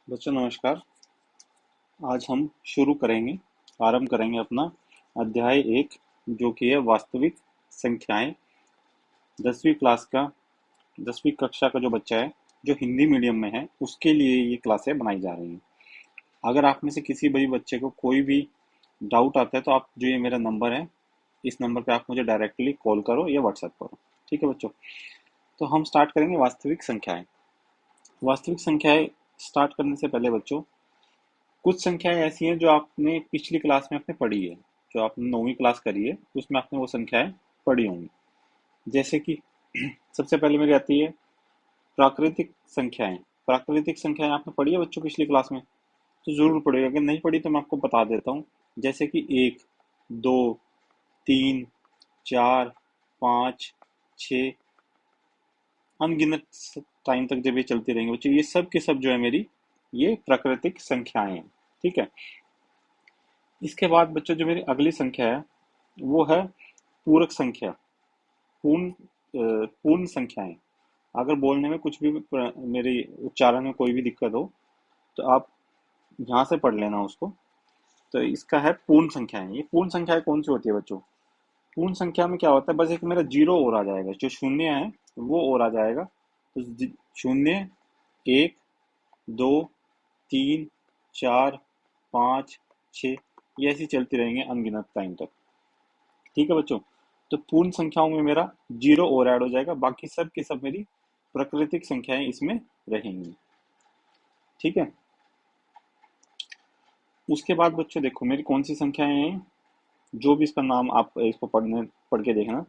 बच्चों नमस्कार। आज हम आरंभ करेंगे अपना अध्याय 1 जो कि है वास्तविक संख्याएं। 10वीं क्लास का 10वीं कक्षा का जो बच्चा है जो हिंदी मीडियम में है उसके लिए ये क्लासें बनाई जा रही हैं। अगर आप में से किसी भी बच्चे को कोई भी डाउट आता है तो आप जो ये मेरा नंबर है इस नंबर पे आप मुझे डायरेक्टली कॉल करो या व्हाट्सएप करो। ठीक है बच्चों। तो हम स्टार्ट करेंगे वास्तविक संख्याएं। वास्तविक संख्याएं स्टार्ट करने से पहले बच्चों कुछ संख्याएं ऐसी हैं जो आपने पिछली क्लास में आपने पढ़ी है। जो आपने 9वीं क्लास करी है उसमें आपने वो संख्याएं पढ़ी होंगी। जैसे कि सबसे पहले मेरी आती है प्राकृतिक संख्याएं। प्राकृतिक संख्याएं आपने पढ़ी है बच्चों पिछली क्लास में? तो जरूर पढ़ी। अगर नहीं पढ़ी तो मैं आपको बता देता हूँ। जैसे कि 1, 2, 3, 4, 5, 6, अनगिनत टाइम तक जब ये चलती रहेंगी बच्चों, ये सब के सब जो है मेरी ये प्राकृतिक संख्याएं हैं। ठीक है। इसके बाद बच्चों जो मेरी अगली संख्या है वो है पूरक संख्या। पूर्ण संख्याएं। अगर बोलने में कुछ भी मेरी उच्चारण में कोई भी दिक्कत हो तो आप यहाँ से पढ़ लेना उसको। तो इसका है पूर्ण संख्याएं। ये पूर्ण संख्याएं कौन सी होती है बच्चों? पूर्ण संख्या में क्या होता है, बस एक मेरा जीरो और आ जाएगा, जो शून्य है वो और आ जाएगा। तो शून्य, एक, दो, तीन, चार, पाँच, छ, ये ऐसी चलती रहेंगे अनगिनत टाइम तक। ठीक है बच्चों। तो पूर्ण संख्याओं में मेरा जीरो और ऐड हो जाएगा, बाकी सब की सब मेरी प्राकृतिक संख्याएं इसमें रहेंगी। ठीक है। उसके बाद बच्चों देखो मेरी कौन सी संख्याएं हैं, जो भी इसका नाम आप इसको पढ़ के देखना।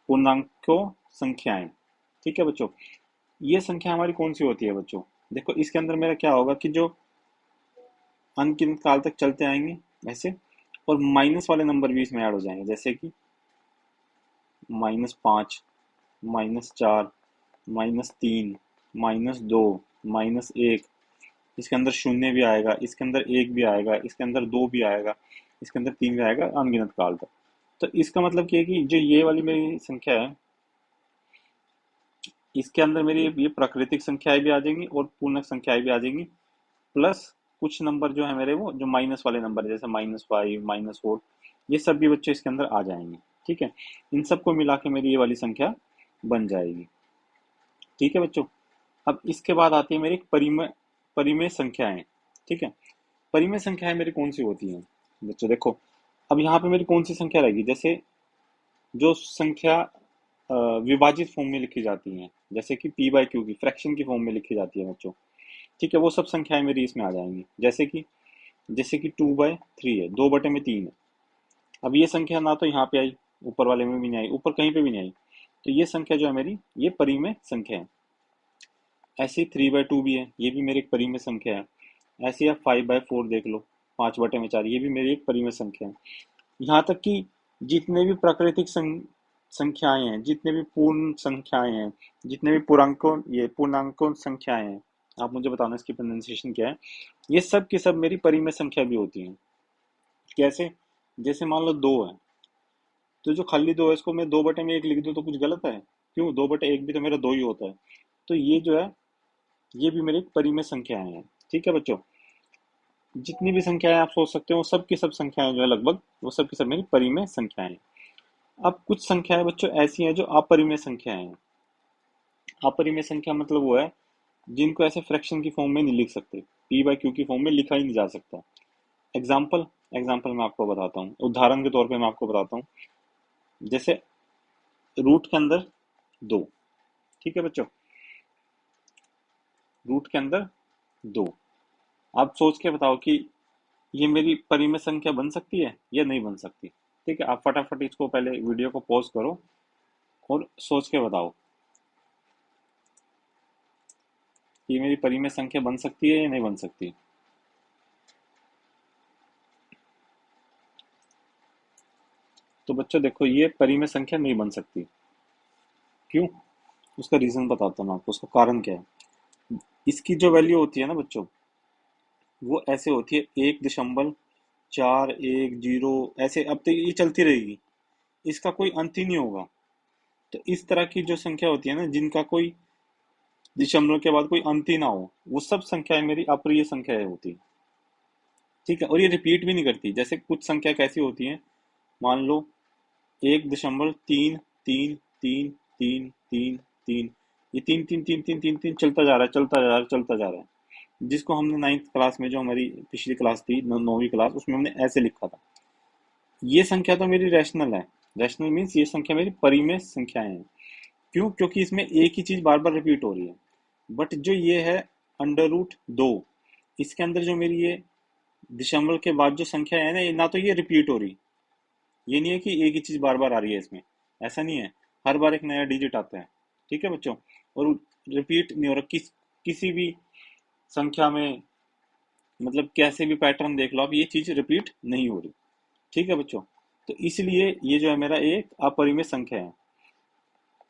पूर्णांकों संख्याएं। ठीक है बच्चों। ये संख्या हमारी कौन सी होती है बच्चों? देखो इसके अंदर मेरा क्या होगा कि जो अनगिनत काल तक चलते आएंगे ऐसे, और माइनस वाले नंबर भी इसमें ऐड हो जाएंगे। जैसे कि -5, -4, -3, -2, -1। इसके अंदर शून्य भी आएगा, इसके अंदर एक भी आएगा, इसके अंदर दो भी आएगा, इसके अंदर तीन भी आएगा अनगिनत काल तक। तो इसका मतलब क्या है कि जो ये वाली मेरी संख्या है इसके अंदर मेरी ये प्राकृतिक संख्याएं भी आ जाएंगी और पूर्णांक संख्याएं भी आ जाएंगी। प्लस कुछ नंबर जो है मेरे वो जो माइनस वाले नंबर जैसे -5, -4, ये सब भी बच्चे इसके अंदर आ जाएंगे। ठीक है। इन सबको मिला के मेरी ये वाली संख्या बन जाएगी। ठीक है बच्चों। अब इसके बाद आती है मेरी परिमेय परिमेय संख्याएं। ठीक है। परिमेय संख्याएं मेरी कौन सी होती हैं बच्चों? देखो अब यहाँ पे मेरी कौन सी संख्या रहेगी, जैसे जो संख्या विभाजित फॉर्म में लिखी जाती हैं, जैसे कि p/q की फ्रैक्शन की फॉर्म में लिखी जाती है बच्चों। ठीक है। वो सब संख्याएं मेरी इसमें आ जाएंगी। जैसे कि 2/3 है, 2/3 है। अब ये संख्या ना तो यहाँ पे आई, ऊपर वाले में भी नहीं आई, ऊपर कहीं पे भी नहीं आई, तो ये संख्या जो है मेरी ये परिमेय संख्या है। ऐसे ही 3/2 भी है, ये भी मेरी एक परिमेय संख्या है। ऐसे आप 5/4 देख लो, 5/4, ये भी मेरी एक परिमेय संख्या है। यहाँ तक कि जितने भी प्राकृतिक संख्याएं हैं, जितने भी पूर्ण संख्याएं हैं, जितने भी पूर्णांकों संख्याएं हैं, आप मुझे बताना इसकी प्रोनाउंसिएशन क्या है। ये सब की सब मेरी परिमेय संख्या भी होती हैं। कैसे? जैसे मान लो 2 है, तो जो खाली 2 है इसको मैं 2/1 लिख दूं तो कुछ गलत है? क्यों? 2/1 भी तो मेरा 2 ही होता है। तो ये जो है ये भी मेरी एक परिमेय संख्याएं हैं। ठीक है बच्चों। जितनी भी संख्याएं आप सोच सकते हो सब की सब संख्याएं जो है लगभग वो सब की सब मेरी परिमेय संख्याएं हैं। अब कुछ संख्याएं बच्चों ऐसी हैं जो अपरिमेय संख्याएं हैं। अपरिमेय संख्या मतलब वो है जिनको ऐसे फ्रैक्शन की फॉर्म में नहीं लिख सकते, p/q की फॉर्म में लिखा ही नहीं जा सकता। एग्जाम्पल एग्जाम्पल मैं आपको बताता हूँ, उदाहरण के तौर पे मैं आपको बताता हूँ। जैसे रूट के अंदर 2। ठीक है बच्चों। रूट के अंदर 2। आप सोच के बताओ कि ये मेरी परिमेय संख्या बन सकती है या नहीं बन सकती? ठीक है। आप फटाफट इसको पहले वीडियो को पॉज करो और सोच के बताओ कि मेरी परिमेय संख्या बन सकती है या नहीं बन सकती। तो बच्चों देखो ये परिमेय संख्या नहीं बन सकती। क्यों? उसका रीजन बताता हूँ मैं आपको, उसका कारण क्या है। इसकी जो वैल्यू होती है ना बच्चों वो ऐसे होती है 1.410, ऐसे अब तो ये चलती रहेगी, इसका कोई अंत ही नहीं होगा। तो इस तरह की जो संख्या होती है ना जिनका कोई दशमलव के बाद कोई अंत ही ना हो, वो सब संख्याएं मेरी अप्रिय संख्याएं होती हैं। ठीक है, और ये रिपीट भी नहीं करती। जैसे कुछ संख्या कैसी होती हैं, मान लो 1.3 3 3 3 3 ये 3 3 3 3 3 3 चलता जा रहा है, चलता जा रहा है, चलता जा रहा है, जिसको हमने नाइन्थ क्लास में, जो हमारी पिछली क्लास थी, नौवीं क्लास, उसमें हमने ऐसे लिखा था। ये संख्या तो मेरी रैशनल है। रैशनल मीन्स ये संख्या मेरी परिमेय संख्याएं हैं। क्यों? क्योंकि इसमें एक ही चीज बार बार रिपीट हो रही है। बट जो ये है √2, इसके अंदर जो मेरी ये दशमलव के बाद जो संख्या है ना, ये ना तो ये रिपीट हो रही, ये नहीं है कि एक ही चीज बार बार आ रही है इसमें, ऐसा नहीं है। हर बार एक नया डिजिट आता है। ठीक है बच्चों, और रिपीट नहीं हो रहा किसी भी संख्या में, मतलब कैसे भी पैटर्न देख लो आप, ये चीज रिपीट नहीं हो रही। ठीक है बच्चों, तो इसलिए ये जो है मेरा एक अपरिमेय संख्या है।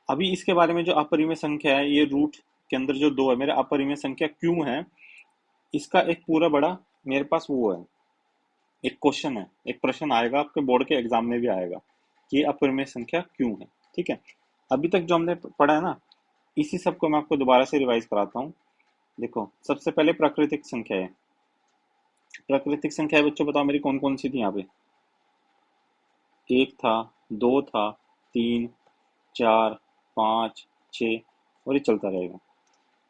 अभी इसके बारे में, जो अपरिमेय संख्या है, ये रूट के अंदर जो दो है, मेरा अपरिमेय संख्या क्यों है, इसका एक पूरा बड़ा मेरे पास वो है, एक क्वेश्चन है, एक प्रश्न आएगा आपके बोर्ड के एग्जाम में भी आएगा कि ये अपरिमेय संख्या क्यों है। ठीक है, अभी तक जो हमने पढ़ा है ना, इसी सब को मैं आपको दोबारा से रिवाइज कराता हूँ। देखो, सबसे पहले प्राकृतिक संख्या है। प्राकृतिक संख्या है बच्चों, बताओ मेरी कौन कौन सी थी यहाँ पे। एक था, दो था, तीन, चार, पाँच, छ, और ये चलता रहेगा।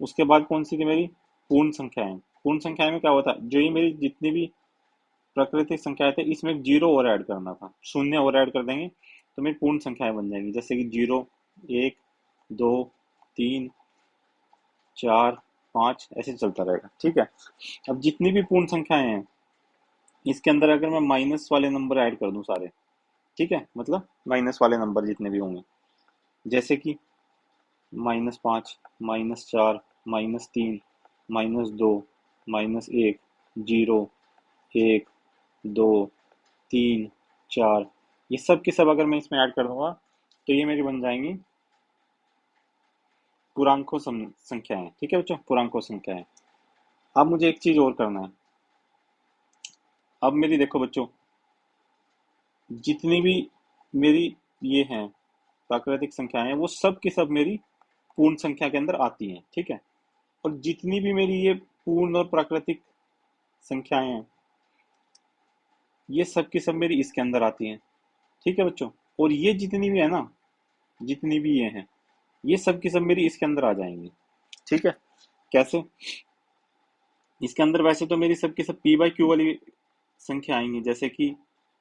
उसके बाद कौन सी थी मेरी, पूर्ण संख्याएं। पूर्ण संख्या में क्या हुआ था, जो ये मेरी जितनी भी प्राकृतिक संख्याएं थे, इसमें एक जीरो और ऐड करना था, शून्य और ऐड कर देंगे तो मेरी पूर्ण संख्याएं बन जाएंगी। जैसे कि 0, 1, 2, 3, 4, 5, ऐसे चलता रहेगा। ठीक है, अब जितनी भी पूर्ण संख्याएं हैं, इसके अंदर अगर मैं माइनस वाले नंबर ऐड कर दूं सारे, ठीक है, मतलब माइनस वाले नंबर जितने भी होंगे, जैसे कि -5, -4, -3, -2, -1, 0, 1, 2, 3, 4, ये सब के सब अगर मैं इसमें ऐड कर दूंगा तो ये मेरी बन जाएंगी पूर्णांकों संख्याएं। ठीक है बच्चों, पूर्णांकों संख्याएं। अब मुझे एक चीज और करना है। अब मेरी देखो बच्चों, जितनी भी मेरी ये हैं प्राकृतिक संख्याएं, वो सब की सब मेरी पूर्ण संख्या के अंदर आती हैं। ठीक है, और जितनी भी मेरी ये पूर्ण और प्राकृतिक संख्याएं हैं, ये सब की सब मेरी इसके अंदर आती हैं। ठीक है बच्चों, और ये जितनी भी है ना, जितनी भी ये हैं, ये सब की सब मेरी इसके अंदर आ जाएंगी। ठीक है, कैसे? इसके अंदर वैसे तो मेरी सबकी सब p/q वाली संख्या आएंगी, जैसे कि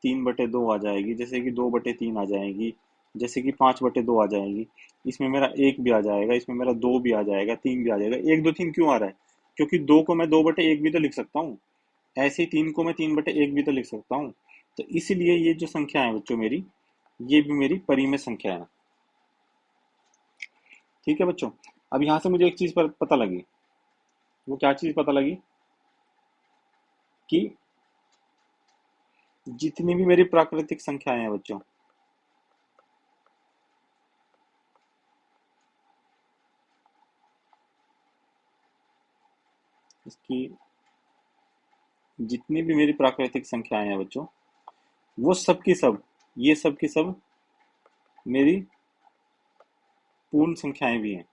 3/2 आ जाएगी, जैसे कि 2/3 आ जाएगी, जैसे कि 5/2 आ जाएगी। इसमें मेरा 1 भी आ जाएगा, इसमें मेरा 2 भी आ जाएगा, 3 भी आ जाएगा। 1 2 3 क्यों आ रहा है? क्योंकि 2 को मैं 2/1 भी तो लिख सकता हूँ, ऐसे ही 3 को मैं 3/1 भी तो लिख सकता हूँ। तो इसलिए ये जो संख्या है बच्चों मेरी, ये भी मेरी परिमेय संख्या है। ठीक है बच्चों, अब यहाँ से मुझे एक चीज पर पता लगी। वो क्या चीज पता लगी? कि जितनी भी मेरी प्राकृतिक संख्याएं हैं बच्चों, इसकी जितनी भी मेरी प्राकृतिक संख्याएं हैं बच्चों, वो सब की सब, ये सब की सब मेरी पूर्ण संख्याएं भी हैं।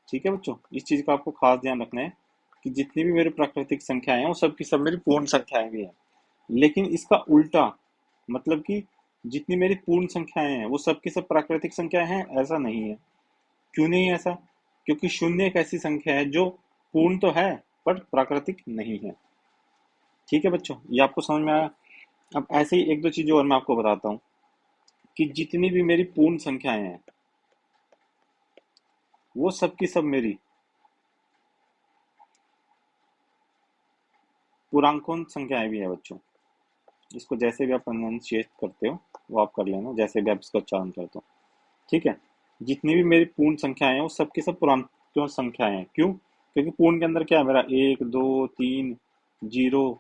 ठीक है बच्चों, इस चीज का आपको खास ध्यान रखना है कि जितनी भी मेरी प्राकृतिक संख्याएं हैं, वो सब की सब मेरी पूर्ण संख्याएं भी हैं। लेकिन इसका उल्टा, मतलब कि जितनी मेरी पूर्ण संख्याएं हैं, वो सब की सब प्राकृतिक संख्याएं हैं, ऐसा नहीं है। क्यों नहीं है ऐसा? क्योंकि शून्य एक ऐसी संख्या है जो पूर्ण तो है पर प्राकृतिक नहीं है। ठीक है बच्चों, ये आपको समझ में आया? अब ऐसे ही एक दो चीजें और मैं आपको बताता हूँ कि जितनी भी मेरी पूर्ण संख्याएं हैं, वो सब की सब मेरी पूर्णांकों संख्याएं भी है बच्चों। इसको जैसे भी आप प्रोनाउंसिएट करते हो, वो आप कर लेना, जैसे भी आप इसका उच्चारण करते हो। ठीक है, जितनी भी मेरी पूर्ण संख्याएं हैं, वो सब की सब पूर्णांकों संख्याएं हैं। क्यों? क्योंकि पूर्ण के अंदर क्या है मेरा, 1 2 3, 0,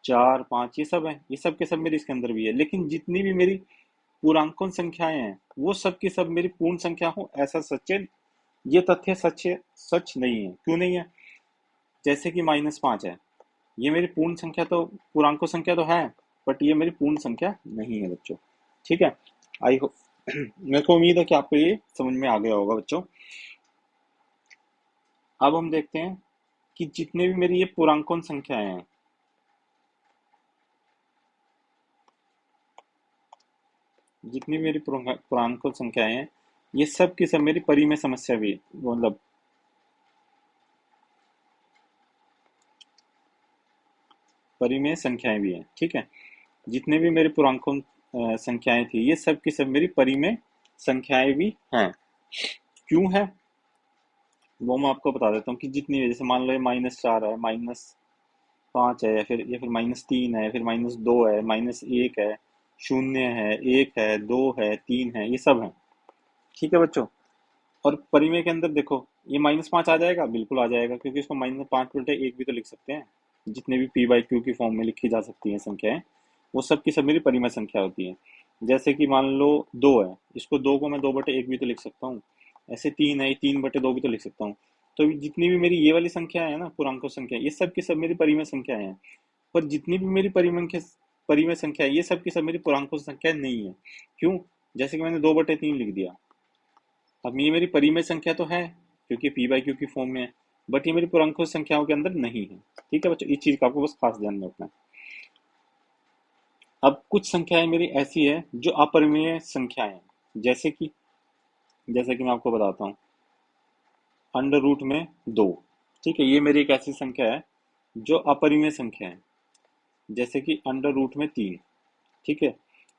4, 5, ये सब है, ये सब के सब मेरी इसके अंदर भी है। लेकिन जितनी भी मेरी पूर्णांकों संख्याएं हैं, वो सब की सब मेरी पूर्ण संख्या हो, ऐसा सच है, ये तथ्य सच है, सच नहीं है। क्यों नहीं है? जैसे कि -5 है, ये मेरी पूर्ण संख्या तो, पूर्णांकों संख्या तो है, बट ये मेरी पूर्ण संख्या नहीं है बच्चों। ठीक है, आई होप मेरे को उम्मीद है कि आपको ये समझ में आ गया होगा बच्चों। अब हम देखते हैं कि जितने भी मेरी ये पूर्णांकों संख्याएं हैं, जितनी भी मेरी पूर्णांकों संख्याएं हैं, ये सब की सब मेरी परिमेय समस्या भी मतलब परिमेय संख्याएं भी हैं। ठीक है, जितने भी मेरे पूर्णांकों संख्याएं थी, ये सब की सब मेरी परिमेय संख्याएं भी हैं। क्यों है वो मैं आपको बता देता हूँ कि जितनी भी, जैसे मान लो ये -4 है, -5 है, या फिर -3 है, फिर -2 है, -1 है, 0 है, 1 है, 2 है, 3 है, ये सब है। ठीक है बच्चों। और परिमेय के अंदर देखो, ये -5 आ जाएगा, बिल्कुल आ जाएगा, क्योंकि इसको -5/1 भी तो लिख सकते हैं। जितने भी p/q की फॉर्म में लिखी जा सकती हैं संख्याएं, वो सब की सब मेरी परिमेय संख्या होती है। जैसे कि मान लो 2 है, इसको 2 को मैं 2/1 भी तो लिख सकता हूँ। ऐसे 3 है, 3/2 भी तो लिख सकता हूँ। तो जितनी भी मेरी ये वाली संख्या है ना, पूर्णांकों संख्या, ये सब की सब मेरी परिमेय संख्याएं हैं। पर जितनी भी मेरी परिमेय संख्या है, ये सब की सब मेरी पूर्णांकों संख्या नहीं है। क्यों? जैसे कि मैंने 2/3 लिख दिया। अब ये मेरी परिमेय संख्या तो है, क्योंकि p/q की फॉर्म में है, बट ये मेरी पूर्णांकों संख्याओं के अंदर नहीं है। ठीक है बच्चों, इस चीज का आपको बस खास ध्यान में रखना है। अब कुछ संख्याएं मेरी ऐसी है जो अपरिमेय संख्याएं हैं। जैसे कि जैसे कि मैं आपको बताता हूँ, √2। ठीक है, ये मेरी एक ऐसी संख्या है जो अपरिमेय संख्या है। जैसे कि √3। ठीक है,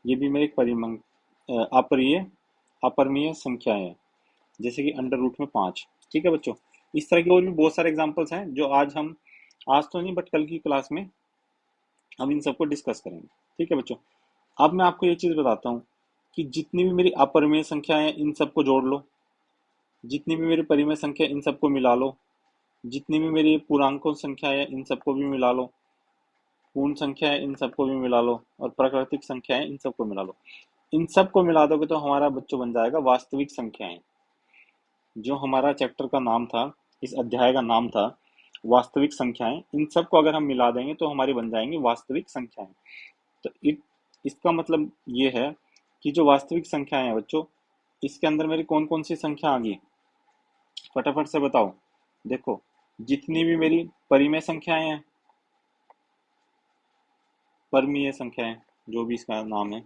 ये भी मेरी एक अपरिमेय अपरिमेय संख्या है। जैसे कि √5। ठीक है बच्चों, इस तरह के और भी बहुत सारे एग्जांपल्स हैं जो आज तो नहीं, बट कल की क्लास में हम इन सबको डिस्कस करेंगे। ठीक है बच्चों, अब मैं आपको ये चीज बताता हूँ कि जितनी भी मेरी अपरिमेय संख्या है, इन सबको जोड़ लो। जितनी भी मेरी परिमेय संख्या, इन सबको मिला लो। जितनी भी मेरी पूर्णांकों संख्या है, इन सबको भी मिला लो। पूर्ण संख्या है, इन सबको भी मिला लो। और प्राकृतिक संख्या है, इन सबको मिला लो। इन सबको मिला दोगे तो हमारा बच्चों बन जाएगा वास्तविक संख्याएं। जो हमारा चैप्टर का नाम था, इस अध्याय का नाम था वास्तविक संख्याएं, इन सबको अगर हम मिला देंगे तो हमारी बन जाएंगी वास्तविक संख्याएं। तो इसका मतलब ये है कि जो वास्तविक संख्याएं हैं बच्चों, इसके अंदर मेरी कौन कौन सी संख्या आ गई, फटाफट से बताओ। देखो, जितनी भी मेरी परिमेय संख्याएं हैं, परमीय संख्याएं, जो भी इसका नाम है,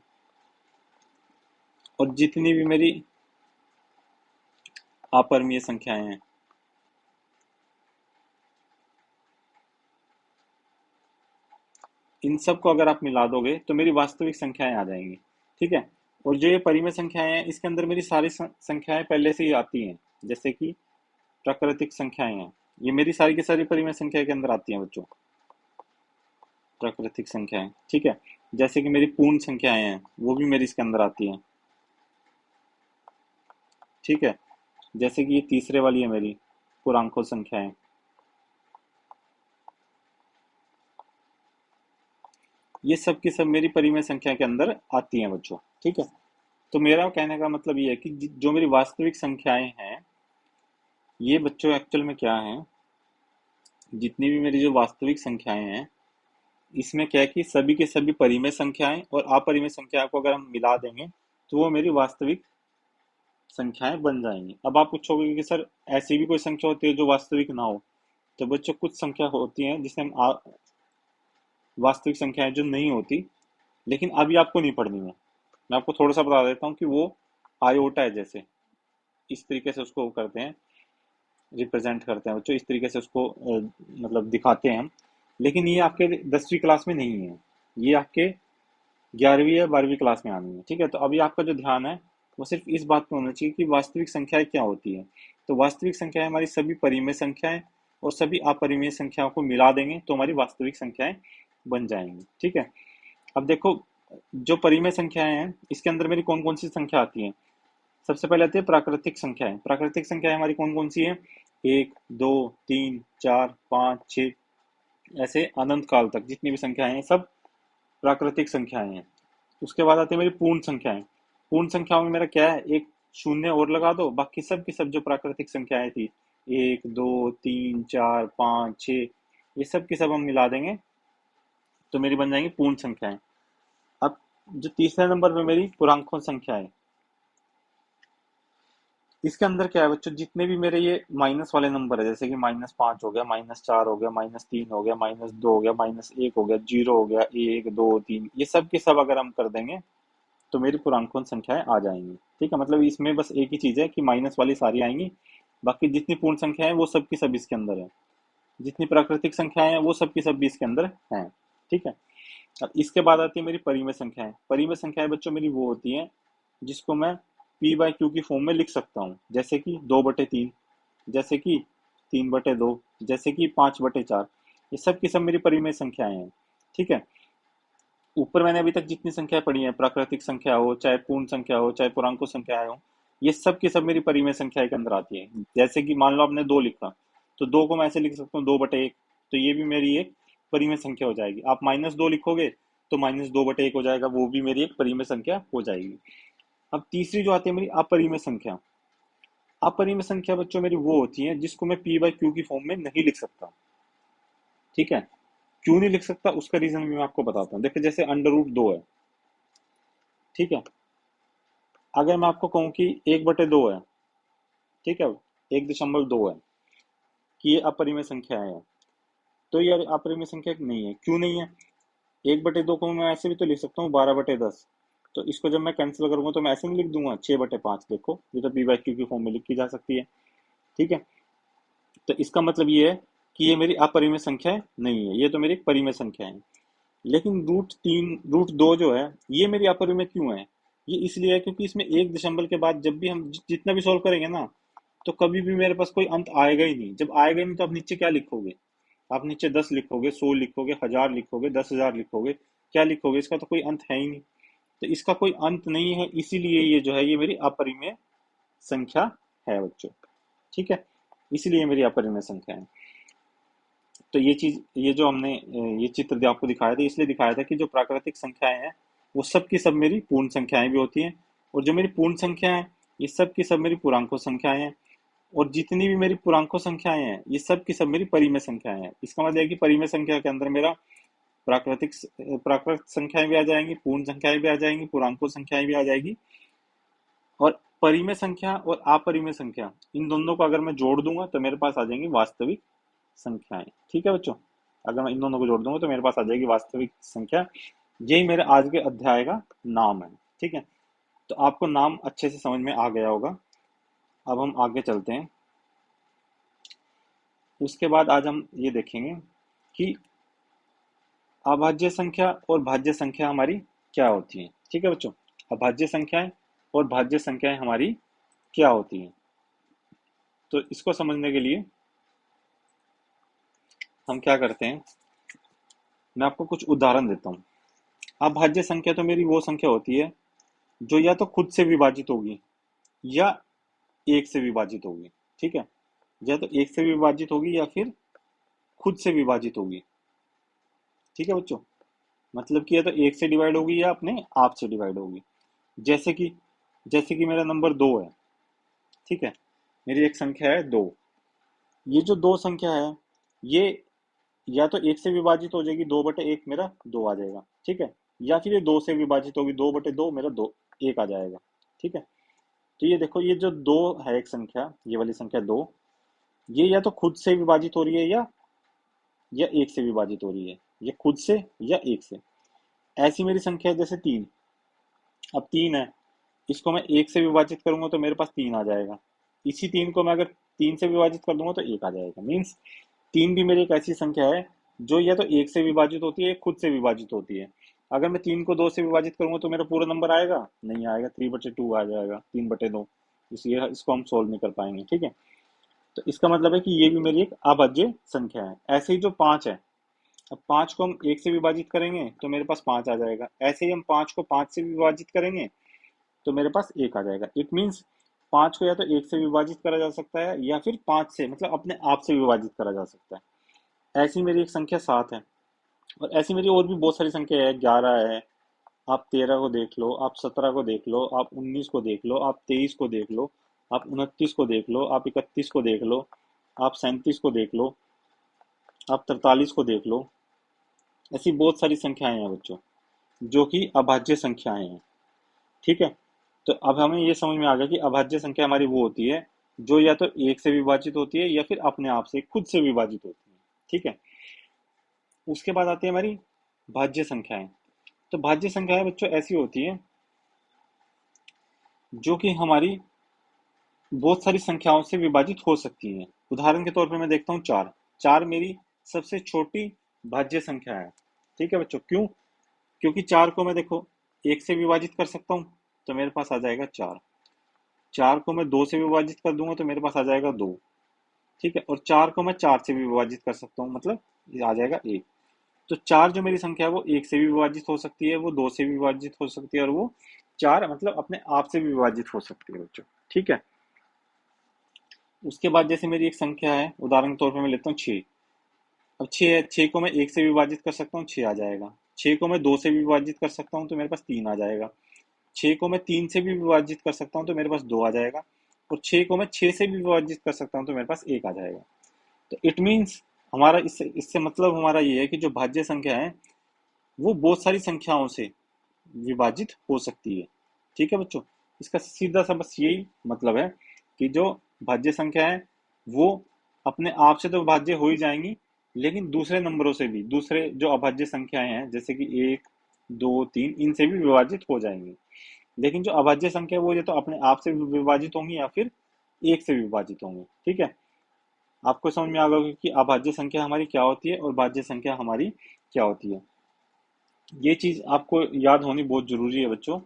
और जितनी भी मेरी अपरिमेय संख्याएं हैं, इन सबको अगर आप मिला दोगे तो मेरी वास्तविक संख्याएं आ जाएंगी। ठीक है, और जो ये परिमेय संख्याएं हैं, इसके अंदर मेरी सारी संख्याएं पहले से ही आती हैं। जैसे कि प्राकृतिक संख्याएं हैं, ये मेरी सारी की सारी परिमेय संख्या के अंदर आती हैं बच्चों, प्राकृतिक संख्याएं। ठीक है, जैसे कि मेरी पूर्ण संख्याएं हैं, वो भी मेरी इसके अंदर आती हैं। ठीक है, जैसे कि ये तीसरे वाली है मेरी पूर्णांकों संख्याएं, ये सब की सब मेरी परिमेय संख्या के अंदर आती हैं बच्चों। ठीक है, तो मेरा कहने का मतलब ये है कि जो मेरी वास्तविक संख्याएं हैं, ये बच्चों एक्चुअल में क्या है, जितनी भी मेरी जो वास्तविक संख्याएं हैं, इसमें क्या है कि सभी के सभी परिमेय संख्याएं और अपरिमेय संख्या को अगर हम मिला देंगे तो वो मेरी वास्तविक संख्याएं बन जाएंगी। अब आप पूछोगे कि सर ऐसी भी कोई संख्या होती है जो वास्तविक ना हो? तो बच्चों, कुछ संख्या होती हैं जिसे हम वास्तविक संख्याएं जो नहीं होती, लेकिन अभी आपको नहीं पढ़नी है। मैं आपको थोड़ा सा बता देता हूँ कि वो आयोटा है, जैसे इस तरीके से उसको करते हैं, रिप्रेजेंट करते हैं बच्चों, इस तरीके से उसको मतलब दिखाते हैं हम। लेकिन ये आपके 10वीं क्लास में नहीं है, ये आपके 11वीं या 12वीं क्लास में आनी है। ठीक है, तो अभी आपका जो ध्यान है वो सिर्फ इस बात पे होना चाहिए कि वास्तविक संख्याएं क्या होती है। तो वास्तविक संख्याएं हमारी सभी परिमेय संख्याएं और सभी अपरिमेय संख्याओं को मिला देंगे तो हमारी वास्तविक संख्याएं बन जाएंगी। ठीक है, अब देखो, जो परिमेय संख्याएं हैं, इसके अंदर मेरी कौन कौन सी संख्या आती है। सबसे पहले आती है प्राकृतिक संख्याएं। प्राकृतिक संख्याएं हमारी कौन कौन सी है? 1, 2, 3, 4, 5, 6, ऐसे अनंत काल तक जितनी भी संख्याएं हैं, सब प्राकृतिक संख्याएं हैं। उसके बाद आती है मेरी पूर्ण संख्याएं। पूर्ण संख्याओं में मेरा क्या है, एक शून्य और लगा दो, बाकी सब की सब जो प्राकृतिक संख्याएं थी, 1, 2, 3, 4, 5, 6, ये सब की सब हम मिला देंगे तो मेरी बन जाएंगी पूर्ण संख्याएं। अब जो तीसरे नंबर पे मेरी पूर्णांकों संख्या है, इसके अंदर क्या है बच्चों, जितने भी मेरे ये माइनस वाले नंबर है, जैसे कि -5 हो गया, -4 हो गया, -3 हो गया, -2 हो गया, -1 हो गया, 0 हो गया, 1 2 3, ये सब के सब अगर हम कर देंगे तो मेरी पूर्णांकों संख्याएं आ जाएंगी। ठीक है, मतलब इसमें बस एक ही चीज है कि माइनस वाली सारी आएंगी, बाकी जितनी पूर्ण संख्याएं हैं वो सब की सब इसके अंदर है, जितनी प्राकृतिक संख्याएं हैं वो सब की सब भी इसके अंदर हैं। ठीक है, अब इसके बाद आती है मेरी परिमेय संख्याएं। परिमेय संख्याएं बच्चों मेरी वो होती हैं जिसको मैं पी बाई क्यू की फॉर्म में लिख सकता हूँ, जैसे कि 2/3, जैसे कि 3/2, जैसे कि 5/4, ये सब की सब मेरी परिमेय संख्याएं हैं। ठीक है, ऊपर मैंने अभी तक जितनी संख्या पढ़ी है, प्राकृतिक संख्या हो, चाहे पूर्ण संख्या हो, चाहे पूर्णांकों संख्याएं हो, ये सब की सब मेरी परिमेय संख्या के अंदर आती है। जैसे कि मान लो आपने 2 लिखा, तो 2 को मैं ऐसे लिख सकता हूँ 2/1, तो ये भी मेरी एक परिमेय संख्या हो जाएगी। आप -2 लिखोगे तो -2/1 हो जाएगा, वो भी मेरी एक परिमेय संख्या हो जाएगी। अब तीसरी जो आती है मेरी अपरिमेय संख्या। अपरिमेय संख्या बच्चों मेरी वो होती है जिसको मैं पी बाई क्यू की फॉर्म में नहीं लिख सकता। ठीक है, क्यों नहीं लिख सकता उसका रीजन भी मैं आपको बताता हूँ। देखिए जैसे √2 है, ठीक है, अगर मैं आपको कहूँ कि 1/2 है, ठीक है, 1.2 है, कि ये अपरिमेय संख्या है, तो ये अपरिमेय संख्या नहीं है। क्यों नहीं है? 1/2 को मैं ऐसे भी तो लिख सकता हूँ 12/10, तो इसको जब मैं कैंसिल करूंगा तो मैं ऐसे नहीं लिख दूंगा 6/5। देखो ये तो पी बाई क्यू की फॉर्म में लिखी जा सकती है। ठीक है, तो इसका मतलब ये है कि ये मेरी अपरिमेय संख्या नहीं है, ये तो मेरी एक परिमेय संख्या है। लेकिन √2 जो है ये मेरी अपरिमेय क्यों है? ये इसलिए है क्योंकि इसमें एक दशमलव के बाद जब भी हम जितना भी सॉल्व करेंगे ना, तो कभी भी मेरे पास कोई अंत आएगा ही नहीं। जब आएगा ही नहीं तो आप नीचे क्या लिखोगे? आप नीचे 10 लिखोगे, 100 लिखोगे, 1000 लिखोगे, 10,000 लिखोगे, क्या लिखोगे? इसका तो कोई अंत है ही नहीं। तो इसका कोई अंत नहीं है, इसीलिए ये जो है ये मेरी अपरिमेय संख्या है बच्चों। ठीक है, इसीलिए मेरी अपरिमेय संख्या है। तो ये चीज, ये जो हमने ये चित्र जो आपको दिखाया था, इसलिए दिखाया था कि जो प्राकृतिक संख्याएं हैं वो सब की सब मेरी पूर्ण संख्याएं भी होती हैं, और जो मेरी पूर्ण संख्या है ये सब की सब मेरी पूर्णांकों संख्याएं हैं, और जितनी भी मेरी पूर्णांकों संख्याएं हैं ये सब की सब मेरी परिमेय संख्याएं हैं। इसका मतलब है कि परिमेय संख्या के अंदर मेरा प्राकृतिक प्राकृतिक संख्याएं भी आ जाएंगी, पूर्ण संख्याएं भी आ जाएंगी, पूर्णांकों संख्याएं भी आ जाएगी, और परिमेय संख्या और अपरिमेय संख्या इन दोनों को अगर मैं जोड़ दूंगा तो मेरे पास आ जाएंगी वास्तविक संख्याएं। ठीक है बच्चों, अगर मैं इन दोनों को जोड़ दूंगा तो मेरे पास आ जाएगी वास्तविक संख्या। यही मेरे आज के अध्याय का नाम है। ठीक है, तो आपको नाम अच्छे से समझ में आ गया होगा। अब हम आगे चलते हैं। उसके बाद आज हम ये देखेंगे कि अभाज्य संख्या और भाज्य संख्या हमारी क्या होती है। ठीक है बच्चों, अभाज्य संख्याएं और भाज्य संख्याएं हमारी क्या होती हैं। तो इसको समझने के लिए हम क्या करते हैं, मैं आपको कुछ उदाहरण देता हूँ। अभाज्य संख्या तो मेरी वो संख्या होती है जो या तो खुद से विभाजित होगी या एक से विभाजित होगी। ठीक है, या तो एक से विभाजित होगी या फिर खुद से विभाजित होगी। ठीक है बच्चों, मतलब कि या तो एक से डिवाइड होगी या अपने आप से डिवाइड होगी। जैसे कि मेरा नंबर 2 है। ठीक है, मेरी एक संख्या है 2। ये जो 2 संख्या है ये या तो एक से विभाजित हो जाएगी, 2/1 मेरा 2 आ जाएगा। ठीक है, या फिर ये 2 से विभाजित होगी, 2/2 मेरा 2 1 आ जाएगा। ठीक है, तो ये देखो, ये जो 2 है एक संख्या, ये वाली संख्या 2, ये या तो खुद से विभाजित हो रही है या एक से विभाजित हो रही है, ये खुद से या एक से। ऐसी मेरी संख्या है जैसे 3। अब 3 है, इसको मैं एक से विभाजित करूंगा तो मेरे पास 3 आ जाएगा। इसी 3 को मैं अगर 3 से विभाजित कर दूंगा तो 1 आ जाएगा। मीन्स 3 भी मेरी एक ऐसी संख्या है जो या तो एक से विभाजित होती है या खुद से विभाजित होती है। अगर मैं 3 को 2 से विभाजित करूंगा तो मेरा पूरा नंबर आएगा नहीं, आएगा 3/2 आ जाएगा, 3/2। इसलिए इसको हम सोल्व नहीं कर पाएंगे। ठीक है, तो इसका मतलब है कि ये भी मेरी एक अभाज्य संख्या है। ऐसे ही जो 5 है, अब 5 को हम 1 से विभाजित करेंगे तो मेरे पास 5 आ जाएगा। ऐसे ही हम 5 को 5 से विभाजित करेंगे तो मेरे पास 1 आ जाएगा। इट मीन्स 5 को या तो 1 से विभाजित करा जा सकता है या फिर 5 से, मतलब अपने आप से विभाजित करा जा सकता है। ऐसी मेरी एक संख्या 7 है, और ऐसी मेरी और भी बहुत सारी संख्या है। 11 है, आप 13 को देख लो, आप 17 को देख लो, आप 19 को देख लो, आप 23 को देख लो, आप 29 को देख लो, आप 31 को देख लो, आप 37 को देख लो, आप 43 को देख लो। ऐसी बहुत सारी संख्याएं हैं बच्चों जो कि अभाज्य संख्याएं हैं। ठीक है, तो अब हमें ये समझ में आ गया कि अभाज्य संख्या हमारी वो होती है जो या तो एक से विभाजित होती है या फिर अपने आप से खुद से विभाजित होती है। ठीक है। उसके बाद आती है हमारी भाज्य संख्याएं। तो भाज्य संख्याएं बच्चों ऐसी होती है जो कि हमारी बहुत सारी संख्याओं से विभाजित हो सकती है। उदाहरण के तौर पे मैं देखता हूँ चार। चार मेरी सबसे छोटी भाज्य संख्या है। ठीक है बच्चों, क्यों? क्योंकि चार को मैं देखो एक से विभाजित कर सकता हूँ तो मेरे पास आ जाएगा चार। चार को मैं दो से विभाजित कर दूंगा तो मेरे पास आ जाएगा दो। ठीक है। और चार को मैं चार से भी विभाजित कर सकता हूँ, मतलब ये आ जाएगा एक। तो चार जो मेरी संख्या है वो एक से भी विभाजित हो सकती है, वो दो से भी विभाजित हो सकती है, और वो चार मतलब अपने आप से भी विभाजित हो सकती है बच्चों। ठीक है। उसके बाद जैसे मेरी एक संख्या है, उदाहरण के तौर पर मैं लेता हूँ छः। अब छः है, छः को मैं एक से विभाजित कर सकता हूँ, छः आ जाएगा। छः को मैं दो से भी विभाजित कर सकता हूँ तो मेरे पास तीन आ जाएगा। छः को मैं तीन से भी विभाजित कर सकता हूँ तो मेरे पास दो आ जाएगा। और छः को मैं छः से भी विभाजित कर सकता हूँ तो मेरे पास एक आ जाएगा। तो इट मीन्स हमारा इससे इससे मतलब हमारा ये है कि जो भाज्य संख्या है वो बहुत सारी संख्याओं से विभाजित हो सकती है। ठीक है बच्चों, इसका सीधा सा बस यही मतलब है कि जो भाज्य संख्या है वो अपने आप से तो भाज्य हो ही जाएंगी, लेकिन दूसरे नंबरों से भी, दूसरे जो अभाज्य संख्याएं हैं जैसे कि एक, दो, तीन, इनसे भी विभाजित हो जाएंगी। लेकिन जो अभाज्य संख्या है वो ये तो अपने आप से विभाजित होंगी या फिर एक से विभाजित होंगी। ठीक है। आपको समझ में आ गया कि अभाज्य संख्या हमारी क्या होती है और भाज्य संख्या हमारी क्या होती है। ये चीज आपको याद होनी बहुत जरूरी है बच्चों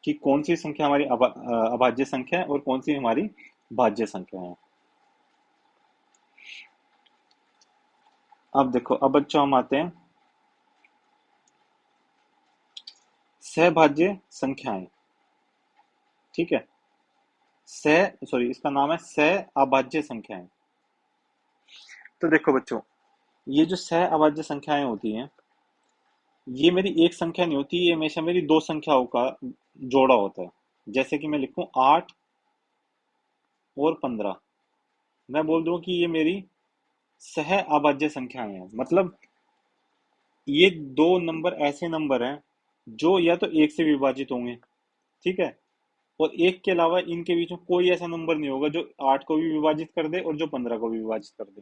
कि कौन सी संख्या हमारी अभाज्य संख्या है और कौन सी हमारी भाज्य संख्या है। अब देखो, अब बच्चों हम आते हैं सहभाज्य संख्याएं। ठीक है। इसका नाम है सह अभाज्य संख्याएं। तो देखो बच्चों, ये जो सह अभाज्य संख्याएं होती हैं ये मेरी एक संख्या नहीं होती, ये हमेशा मेरी दो संख्याओं का जोड़ा होता है। जैसे कि मैं लिखूं 8 और 15, मैं बोल दूं कि ये मेरी सह अभाज्य संख्याएं हैं। मतलब ये दो नंबर ऐसे नंबर हैं जो या तो एक से विभाजित होंगे। ठीक है। और एक के अलावा इनके बीच में कोई ऐसा नंबर नहीं होगा जो 8 को भी विभाजित कर दे और जो 15 को भी विभाजित कर दे।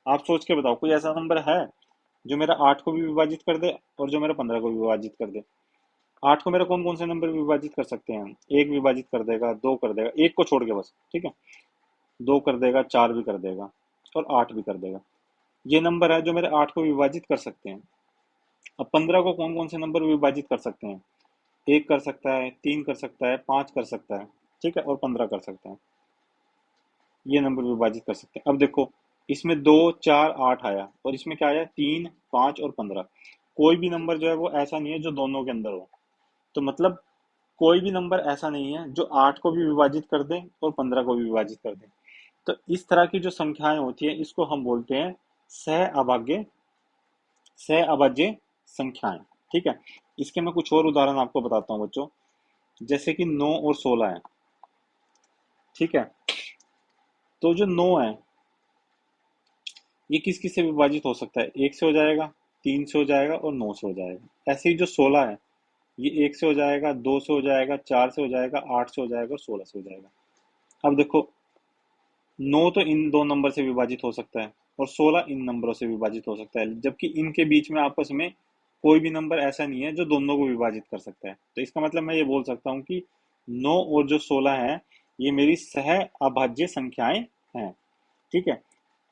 आप सोच के बताओ, कोई ऐसा नंबर है जो मेरा 8 को भी विभाजित कर दे और जो मेरा 15 को भी विभाजित कर दे? 8 को मेरा कौन कौन से नंबर विभाजित कर सकते हैं? एक विभाजित कर देगा, दो कर देगा, एक को छोड़ के बस। ठीक है। दो कर देगा, चार भी कर देगा, और आठ भी कर देगा। ये नंबर है जो मेरे 8 को विभाजित कर सकते हैं। अब 15 को कौन कौन से नंबर विभाजित कर सकते हैं? एक कर सकता है, तीन कर सकता है, पांच कर सकता है। ठीक है। और 15 कर सकता है। ये नंबर विभाजित कर सकते हैं। अब देखो, इसमें दो, चार, आठ आया, और इसमें क्या आया? तीन, पांच और 15। कोई भी नंबर जो है वो ऐसा नहीं है जो दोनों के अंदर हो। तो मतलब कोई भी नंबर ऐसा नहीं है जो 8 को भी विभाजित कर दे और 15 को भी विभाजित कर दे। तो इस तरह की जो संख्याएं होती है इसको हम बोलते हैं सह अभाज्य सह अभाज्य संख्याएं। ठीक है। इसके मैं कुछ और उदाहरण आपको बताता हूँ बच्चों। जैसे कि 9 और 16 है। ठीक है। तो जो 9 है ये किस किस से विभाजित हो सकता है? एक से हो जाएगा, तीन से हो जाएगा और नौ से हो जाएगा। ऐसे ही जो 16 है ये एक से हो जाएगा, दो से हो जाएगा, चार से हो जाएगा, आठ से हो जाएगा और 16 से हो जाएगा। अब देखो, 9 तो इन दो नंबर से विभाजित हो सकता है और 16 इन नंबरों से विभाजित हो सकता है, जबकि इनके बीच में आपस में कोई भी नंबर ऐसा नहीं है जो दोनों को विभाजित कर सकता है। तो इसका मतलब मैं ये बोल सकता हूँ कि 9 और जो 16 है ये मेरी सह अभाज्य संख्याएं हैं। ठीक है।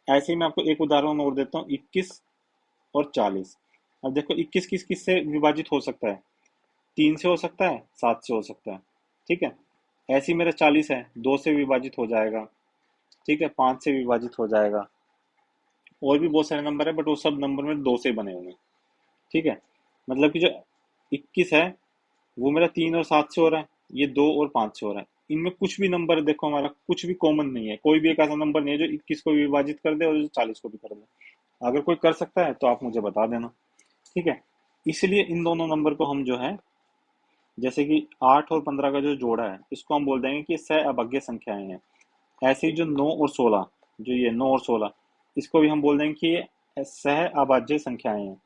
ऐसे ही मैं आपको एक उदाहरण और देता हूँ, 21 और 40। अब देखो, 21 किस किस से विभाजित हो सकता है? तीन से हो सकता है, सात से हो सकता है। ठीक है। ऐसे ही मेरा 40 है, दो से विभाजित हो जाएगा। ठीक है। पांच से विभाजित हो जाएगा। और भी बहुत सारे नंबर है बट वो सब नंबर में दो से बने हुए हैं। ठीक है। मतलब कि जो 21 है वो मेरा तीन और सात से हो रहा है, ये दो और पांच से हो रहा है। इनमें कुछ भी नंबर देखो हमारा कुछ भी कॉमन नहीं है, कोई भी एक ऐसा नंबर नहीं है जो 21 को भी विभाजित कर दे और जो 40 को भी कर दे। अगर कोई कर सकता है तो आप मुझे बता देना। ठीक है। इसलिए इन दोनों नंबर को हम जो है, जैसे कि 8 और 15 का जो जोड़ा है इसको हम बोल देंगे कि सह अभाज्य संख्याएं हैं। ऐसे ही जो 9 और 16, जो ये 9 और 16, इसको भी हम बोल देंगे कि ये सह अभाज्य संख्याएं हैं।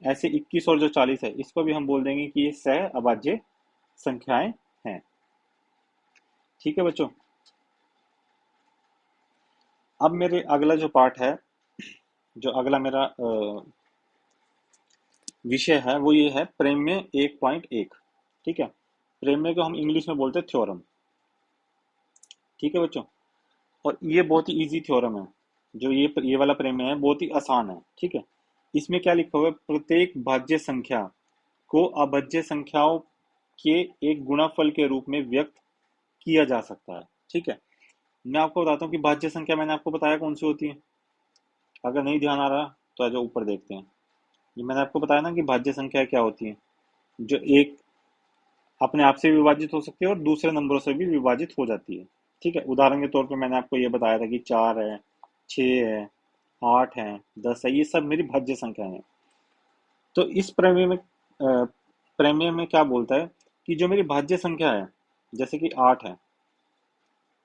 ऐसे 21 और जो 40 है इसको भी हम बोल देंगे कि ये सह अभाज्य संख्याएं हैं। ठीक है बच्चों, अब मेरे अगला जो पार्ट है, जो अगला मेरा विषय है, वो ये है प्रमेय 1.1। ठीक है, प्रमेय को हम इंग्लिश में बोलते हैं थ्योरम। ठीक है बच्चों, और ये बहुत ही इजी थ्योरम है। जो ये वाला प्रमेय है बहुत ही आसान है। ठीक है, इसमें क्या लिखा हुआ है, प्रत्येक भाज्य संख्या को अभाज्य संख्याओं के एक गुणनफल के रूप में व्यक्त किया जा सकता है। ठीक है, मैं आपको बताता हूँ कि भाज्य संख्या मैंने आपको बताया कौन सी होती है। अगर नहीं ध्यान आ रहा तो आ जाओ ऊपर देखते हैं। ये मैंने आपको बताया ना कि भाज्य संख्या क्या होती है, जो एक अपने आप से भी विभाजित हो सकती है और दूसरे नंबरों से भी विभाजित हो जाती है। ठीक है, उदाहरण के तौर पे मैंने आपको ये बताया था कि 4 है, 6 है, 8 है, 10 है, ये सब मेरी भाज्य संख्या है। तो इस प्रमेय में क्या बोलता है कि जो मेरी भाज्य संख्या है, जैसे कि 8 है,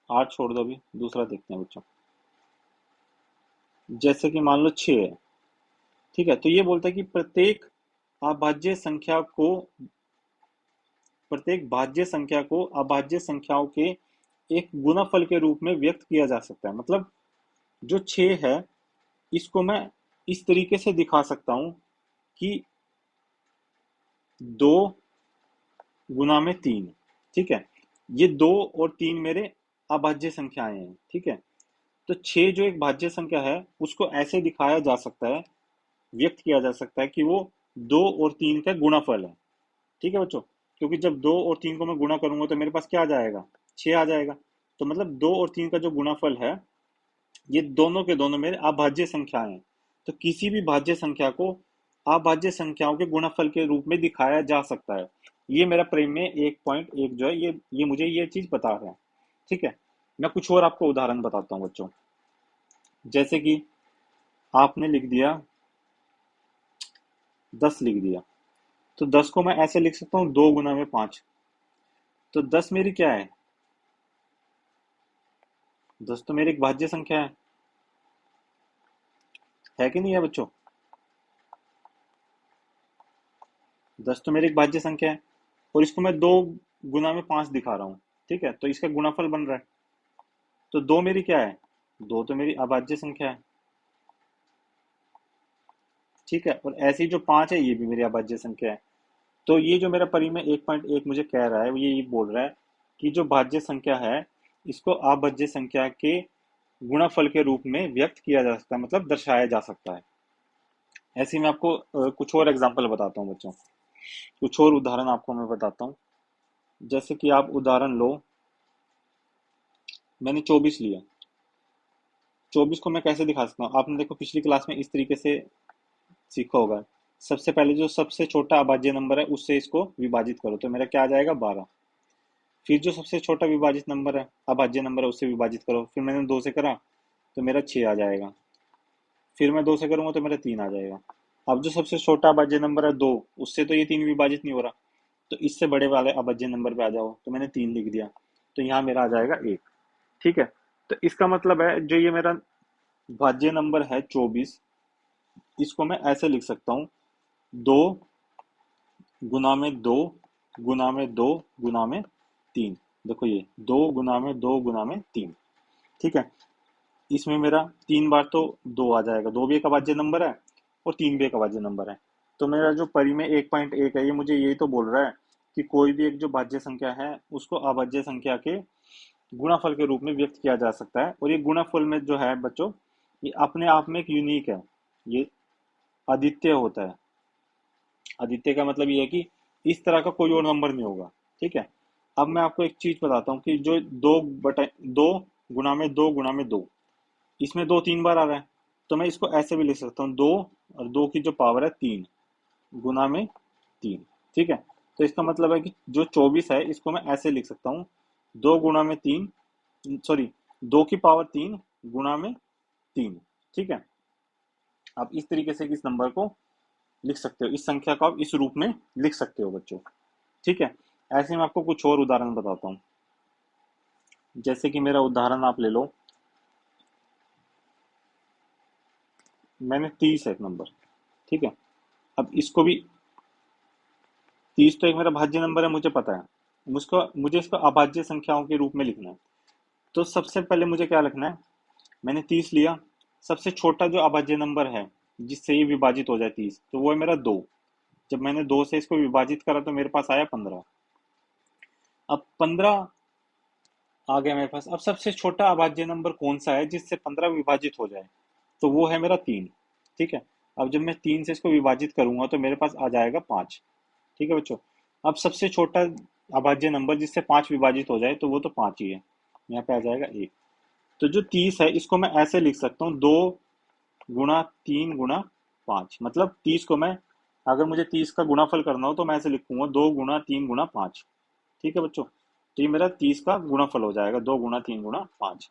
8 छोड़ दो, अभी दूसरा देखते हैं बच्चों। जैसे कि मान लो 6 है। ठीक है, तो ये बोलता है कि अभाज्य संख्या को प्रत्येक भाज्य संख्या को अभाज्य संख्याओं के एक गुणनफल के रूप में व्यक्त किया जा सकता है। मतलब जो 6 है, इसको मैं इस तरीके से दिखा सकता हूं कि 2 गुना में 3। ठीक है, ये 2 और 3 मेरे अभाज्य संख्याएं हैं। ठीक है, तो 6 जो एक भाज्य संख्या है, उसको ऐसे दिखाया जा सकता है, व्यक्त किया जा सकता है कि वो 2 और 3 का गुणनफल है। ठीक है बच्चों, क्योंकि जब 2 और 3 को मैं गुणा करूंगा तो मेरे पास क्या आ जाएगा, 6 आ जाएगा। तो मतलब 2 और 3 का जो गुणनफल है, ये दोनों के दोनों मेरे अभाज्य संख्याएं हैं। तो किसी भी भाज्य संख्या को अभाज्य संख्याओं के गुणनफल के रूप में दिखाया जा सकता है। ये मेरा प्रमेय 1.1 जो है, ये मुझे ये चीज बता रहा है। ठीक है, मैं कुछ और आपको उदाहरण बताता हूँ बच्चों। जैसे कि आपने लिख दिया 10, लिख दिया, तो 10 को मैं ऐसे लिख सकता हूँ 2 गुना में 5। तो 10 मेरी क्या है, 10 तो मेरी एक भाज्य संख्या है कि नहीं है बच्चों। 10 तो मेरी एक भाज्य संख्या है, और इसको मैं 2 गुना में 5 दिखा रहा हूँ। ठीक है, तो इसका गुणाफल बन रहा है। तो 2 मेरी क्या है, 2 तो मेरी अभाज्य संख्या है। ठीक है, और ऐसी जो 5 है, ये भी मेरी अभाज्य संख्या है। तो ये जो मेरा परिमेय 1.1 मुझे कह रहा है, वो ये बोल रहा है कि जो भाज्य संख्या है, इसको अभाज्य संख्या के गुणनफल के रूप में व्यक्त किया जा सकता है, मतलब दर्शाया जा सकता है। ऐसे ही मैं आपको कुछ और एग्जाम्पल बताता हूँ बच्चों, कुछ और उदाहरण आपको मैं बताता हूँ। जैसे कि आप उदाहरण लो, मैंने 24 लिया। 24 को मैं कैसे दिखा सकता हूँ, आपने देखो पिछली क्लास में इस तरीके से सीखा होगा। सबसे पहले जो सबसे छोटा अभाज्य नंबर है, उससे इसको विभाजित करो, तो मेरा क्या आ जाएगा, 12। फिर जो सबसे छोटा विभाजित नंबर है, अभाज्य नंबर है, उससे विभाजित करो, फिर मैंने 2 से करा तो मेरा 6 आ जाएगा। फिर मैं 2 से करूंगा तो मेरा 3 आ जाएगा। अब जो सबसे छोटा अभाज्य नंबर है 2, उससे तो ये 3 विभाजित नहीं हो रहा, तो इससे बड़े वाले अभाज्य नंबर पे आ जाओ, तो मैंने 3 लिख दिया, तो यहाँ मेरा आ जाएगा 1। ठीक है, तो इसका मतलब है जो ये मेरा भाज्य नंबर है 24, इसको मैं ऐसे लिख सकता हूँ, 2 गुना में 2 गुना में 2 गुना में 3। देखो ये 2 गुना में 2 गुना में 3। ठीक है, इसमें मेरा 3 बार तो 2 आ जाएगा, 2 भी एक अभाज्य नंबर है और 3 भी एक अभाज्य नंबर है। तो मेरा जो परिमेय 1.1 है, ये मुझे यही तो बोल रहा है कि कोई भी एक जो भाज्य संख्या है, उसको अभाज्य संख्या के गुणनफल के रूप में व्यक्त किया जा सकता है। और ये गुणनफल में जो है बच्चों, ये अपने आप में एक यूनिक है, ये अद्वितीय होता है। अद्वितीय का मतलब ये है कि इस तरह का कोई और नंबर नहीं होगा। ठीक है, अब मैं आपको एक चीज बताता हूँ कि जो 2 गुना में 2 गुना में 2, इसमें 2 3 बार आ रहा है, तो मैं इसको ऐसे भी लिख सकता हूँ, 2 और 2 की जो पावर है 3 गुना में 3। ठीक है, तो इसका मतलब है कि जो 24 है, इसको मैं ऐसे लिख सकता हूँ, 2 गुना में 3, सॉरी, 2 की पावर 3 गुना में 3। ठीक है, आप इस तरीके से इस नंबर को लिख सकते हो, इस संख्या को आप इस रूप में लिख सकते हो बच्चों। ठीक है, ऐसे मैं आपको कुछ और उदाहरण बताता हूँ। जैसे कि मेरा उदाहरण आप ले लो, मैंने 30 है एक नंबर। ठीक है, अब इसको भी, 30 तो एक मेरा भाज्य नंबर है, मुझे पता है। मुझे इसको अभाज्य संख्याओं के रूप में लिखना है। तो सबसे पहले मुझे क्या लिखना है, मैंने 30 लिया, सबसे छोटा जो अभाज्य नंबर है जिससे ये विभाजित हो जाए 30, तो वो है मेरा 2। जब मैंने 2 से इसको विभाजित करा तो मेरे पास आया 15। अब 15 आ गया मेरे पास। अब सबसे छोटा अभाज्य नंबर कौन सा है जिससे 15 विभाजित हो जाए, तो वो है मेरा 3। ठीक है। अब जब मैं 3 से इसको विभाजित करूंगा तो मेरे पास आ जाएगा 5। ठीक है बच्चों। अब सबसे छोटा अभाज्य नंबर जिससे 5 विभाजित हो जाए तो वो तो 5 ही है, यहाँ पे आ जाएगा 1। तो जो 30 है इसको मैं ऐसे लिख सकता हूँ, 2 गुणा 3 गुणा 5। मतलब 30 को मैं, अगर मुझे 30 का गुणाफल करना हो तो मैं ऐसे लिखूंगा 2 गुणा 3 गुणा 5। ठीक है बच्चों। तो ये मेरा 30 का गुणाफल हो जाएगा, 2 गुणा 3 गुणा 5।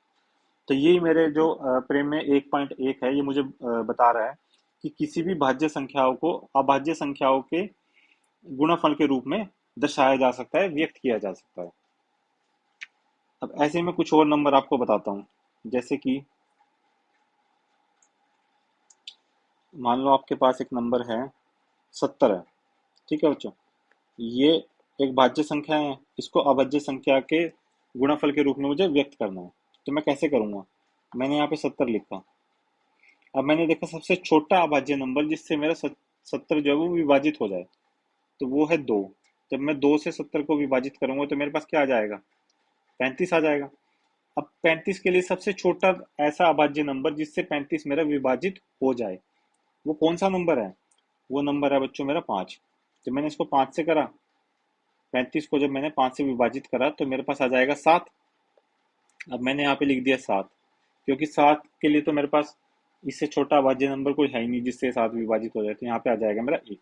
तो यही मेरे जो प्रेम में 1.1 है, ये मुझे बता रहा है कि किसी भी भाज्य संख्याओं को अभाज्य संख्याओं के गुणनफल के रूप में दर्शाया जा सकता है, व्यक्त किया जा सकता है। अब ऐसे में कुछ और नंबर आपको बताता हूँ। जैसे कि मान लो आपके पास एक नंबर है 70 है। ठीक है बच्चों। ये एक भाज्य संख्या है, इसको अभाज्य संख्या के गुणनफल के रूप में मुझे व्यक्त करना है। तो मैं कैसे करूंगा, मैंने यहाँ पे 70 लिखा। अब मैंने देखा सबसे छोटा अभाज्य नंबर जिससे मेरा 70 जो है वो विभाजित हो जाए, तो वो है 2। जब मैं 2 से 70 को विभाजित करूंगा तो मेरे पास क्या आ जाएगा, 35 आ जाएगा। अब 35 के लिए सबसे छोटा ऐसा अभाज्य नंबर जिससे 35 मेरा विभाजित हो जाए, वो कौन सा नंबर है, वो नंबर है बच्चों मेरा 5। जब मैंने इसको 5 से करा, 35 को जब मैंने 5 से विभाजित करा तो मेरे पास आ जाएगा 7। अब मैंने यहाँ पे लिख दिया 7, क्योंकि 7 के लिए तो मेरे पास इससे छोटा अभाज्य नंबर कोई है ही नहीं जिससे 7 विभाजित हो जाए, तो यहाँ पे आ जाएगा मेरा 1।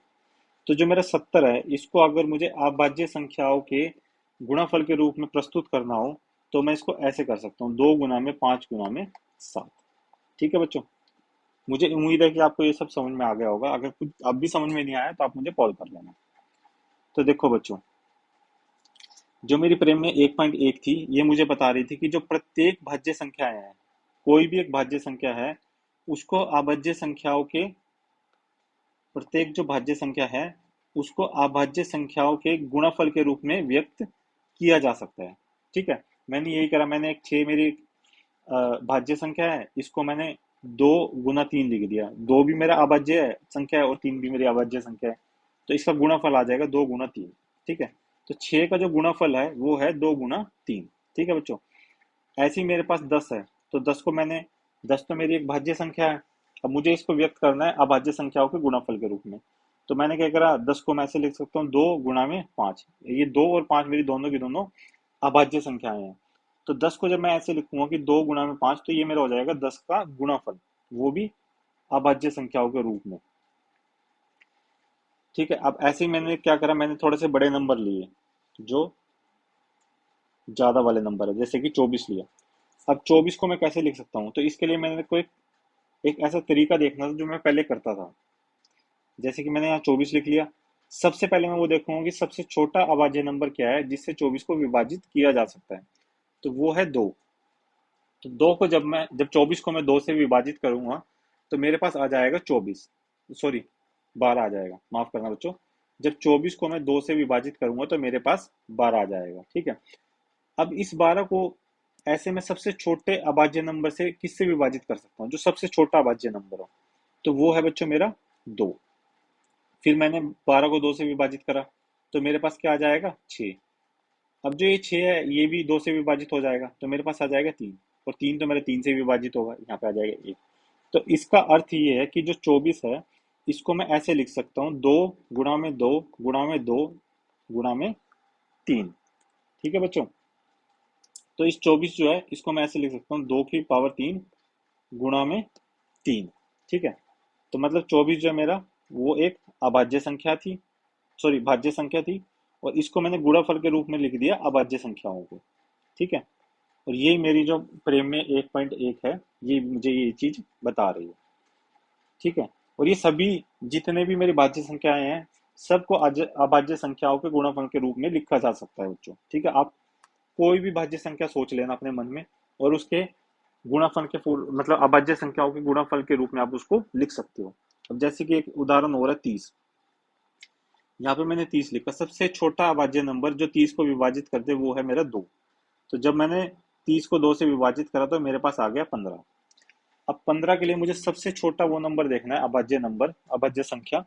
तो जो मेरा 70 है इसको अगर मुझे अभाज्य संख्याओं के गुणनफल के रूप में प्रस्तुत करना हो तो मैं इसको ऐसे कर सकता हूँ, 2 गुना में 5 गुना में 7। ठीक है बच्चों। मुझे उम्मीद है कि आपको ये सब समझ में आ गया होगा। अगर कुछ अब भी समझ में नहीं आया तो आप मुझे कॉल कर लेना। तो देखो बच्चों, जो मेरी प्रेम में 1.1 थी, ये मुझे बता रही थी कि जो प्रत्येक भाज्य संख्याएं हैं, कोई भी एक भाज्य संख्या है, उसको अभाज्य संख्याओं के, प्रत्येक जो भाज्य संख्या है उसको अभाज्य संख्याओं के गुणनफल के रूप में व्यक्त किया जा सकता है। ठीक है। मैंने यही करा, मैंने एक 6 मेरी भाज्य संख्या है, इसको मैंने 2 गुना 3 लिख दिया। 2 भी मेरा अभाज्य संख्या है और 3 भी मेरी अभाज्य संख्या है, तो इसका गुणाफल आ जाएगा 2 गुना 3। ठीक है। तो 6 का जो गुणाफल है वो है 2 गुना 3। ठीक है बच्चों। ऐसे ही मेरे पास 10 है, तो 10 को मैंने, 10 तो मेरी एक भाज्य संख्या है, अब मुझे इसको व्यक्त करना है अभाज्य संख्याओं के गुणनफल के रूप में। तो मैंने क्या करा, 10 को मैं ऐसे लिख सकता हूँ 2 गुना में 5। ये 2 और 5 मेरी दोनों की दोनों अभाज्य संख्याएं हैं। तो 10 को जब मैं ऐसे लिखूंगा कि 2 गुना में 5, तो ये मेरा हो जाएगा 10 का गुणाफल, वो भी अभाज्य संख्याओं के रूप में। ठीक है। अब ऐसे ही मैंने क्या करा, मैंने थोड़े से बड़े नंबर लिए जो ज्यादा वाले नंबर है, जैसे कि 24 लिया। अब 24 को मैं कैसे लिख सकता हूँ, तो इसके लिए मैंने कोई एक ऐसा तरीका देखना था जो मैं पहले करता था। जैसे कि मैंने यहाँ 24 लिख लिया, सबसे पहले मैं वो देखूंगा कि सबसे छोटा अभाज्य नंबर क्या है जिससे 24 को विभाजित किया जा सकता है, तो वो है 2। तो 2 को जब 24 को मैं 2 से विभाजित करूंगा तो मेरे पास आ जाएगा 24, सॉरी 12 आ जाएगा, माफ करना बच्चों। जब 24 को मैं 2 से विभाजित करूंगा तो मेरे पास 12 आ जाएगा। ठीक है। अब इस 12 को ऐसे में सबसे छोटे अभाज्य नंबर से किससे विभाजित कर सकता हूँ, जो सबसे छोटा अभाज्य नंबर हो, तो वो है बच्चों मेरा 2। फिर मैंने 12 को 2 से विभाजित करा तो मेरे पास क्या आ जाएगा, 6। अब जो ये 6 है ये भी 2 से विभाजित हो जाएगा तो मेरे पास आ जाएगा 3, और 3 तो मेरा 3 से विभाजित होगा, यहाँ पे आ जाएगा 1। तो इसका अर्थ ये है कि जो 24 है इसको मैं ऐसे लिख सकता हूँ, 2 गुणा में 2 गुणा में 2 गुणा में 3। ठीक है बच्चों। तो इस 24 जो है इसको मैं ऐसे लिख सकता हूँ, 2 की पावर 3 गुणा में 3। ठीक है। तो मतलब 24 जो है मेरा वो एक अभाज्य संख्या थी, सॉरी भाज्य संख्या थी, और इसको मैंने गुणनफल के रूप में लिख दिया अभाज्य संख्याओं को। ठीक है। और यही मेरी जो प्रेम में 1.1 है, ये मुझे ये चीज बता रही है। ठीक है। और ये सभी जितने भी मेरी भाज्य संख्याएं हैं सबको अभाज्य संख्याओं के गुणनफल के रूप में लिखा जा सकता है बच्चों। ठीक है। आप कोई भी भाज्य संख्या सोच लेना अपने मन में और उसके गुणनफल के मतलब अभाज्य संख्याओं के गुणनफल के रूप में आप उसको लिख सकते हो। अब जैसे कि एक उदाहरण हो रहा है 30। यहाँ पे मैंने 30 लिखा, सबसे छोटा अभाज्य नंबर जो 30 को विभाजित कर दे वो है मेरा 2। तो जब मैंने 30 को 2 से विभाजित करा तो मेरे पास आ गया 15। अब 15 के लिए मुझे सबसे छोटा वो नंबर देखना है, अभाज्य नंबर, अभाज्य संख्या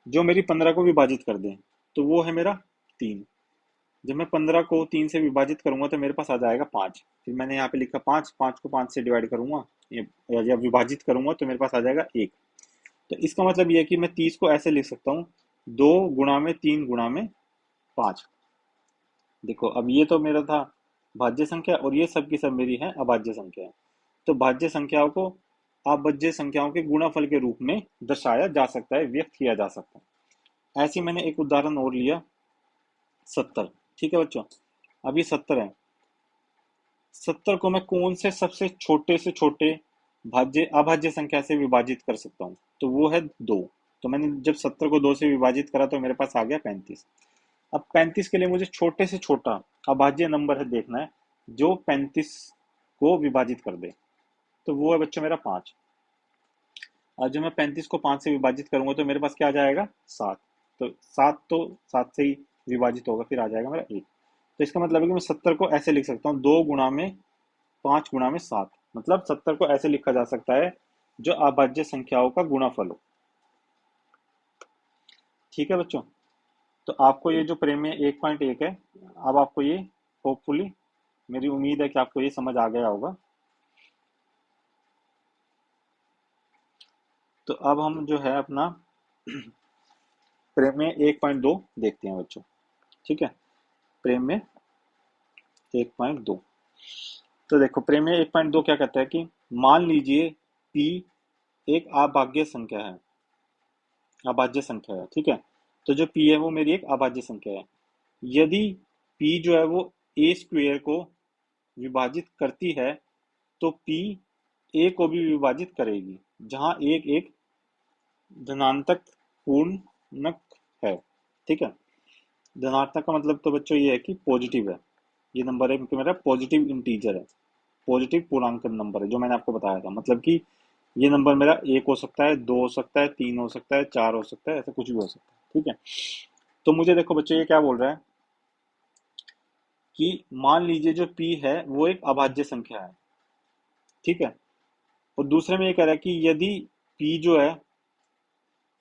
जो मेरी 15 को विभाजित कर दे। तो वो है मेरा 3। जब मैं 15 को 3 से विभाजित करूंगा तो मेरे पास आ जाएगा 5। फिर मैंने यहाँ पे लिखा 5, 5 को 5 से डिवाइड करूंगा या विभाजित करूंगा तो मेरे पास आ जाएगा 1। तो इसका मतलब ये है कि मैं 30 को ऐसे लिख सकता हूँ, 2 गुणा में 3 गुणा में 5। देखो अब ये तो मेरा था भाज्य संख्या और ये सब की सब मेरी है अभाज्य संख्या। तो भाज्य संख्याओं को अभाज्य संख्याओं के गुणनफल के रूप में दर्शाया जा सकता है, व्यक्त किया जा सकता है। ऐसे ही मैंने एक उदाहरण और लिया 70। ठीक है बच्चों, अब ये 70 है। 70 को मैं कौन से सबसे छोटे से छोटे भाज्य अभाज्य संख्या से विभाजित कर सकता हूँ? तो वो है 2। तो मैंने जब 70 को 2 से विभाजित करा तो मेरे पास आ गया 35। अब 35 के लिए मुझे छोटे से छोटा अभाज्य नंबर है देखना है जो 35 को विभाजित कर दे। तो वो है बच्चों मेरा 5। और जब मैं 35 को 5 से विभाजित करूंगा तो मेरे पास क्या आ जाएगा? 7। तो 7 तो 7 से ही विभाजित होगा, फिर आ जाएगा मेरा 1। तो इसका मतलब है कि मैं 70 को ऐसे लिख सकता हूँ, 2 गुणा में 5 गुणा में 7। मतलब 70 को ऐसे लिखा जा सकता है जो अभाज्य संख्याओं का गुणाफल हो। ठीक है बच्चों, तो आपको ये जो प्रमेय 1.1 है, अब आपको ये होपफुली, मेरी उम्मीद है कि आपको ये समझ आ गया होगा। तो अब हम जो है अपना प्रमेय 1.2 देखते हैं बच्चों। ठीक है, प्रमेय 1.2। तो देखो प्रमेय 1.2 क्या कहता है कि मान लीजिए p एक अभाज्य संख्या है, अभाज्य संख्या है। ठीक है, तो जो p है वो मेरी एक अभाज्य संख्या है। यदि p जो है वो a स्क्वेयर को विभाजित करती है तो p a को भी विभाजित करेगी, जहां एक एक धनात्मक पूर्णांक है। ठीक है, धनात्मक का मतलब तो बच्चों ये है कि पॉजिटिव है। ये नंबर है क्योंकि मेरा पॉजिटिव इंटीजर है, पॉजिटिव पूर्णांक नंबर है, जो मैंने आपको बताया था। मतलब कि ये नंबर मेरा 1 हो सकता है, 2 हो सकता है, 3 हो सकता है, 4 हो सकता है, ऐसा कुछ भी हो सकता है। ठीक है, तो मुझे देखो बच्चों ये क्या बोल रहा है कि मान लीजिए जो p है वो एक अभाज्य संख्या है। ठीक है, और दूसरे में ये कह रहा है कि यदि p जो है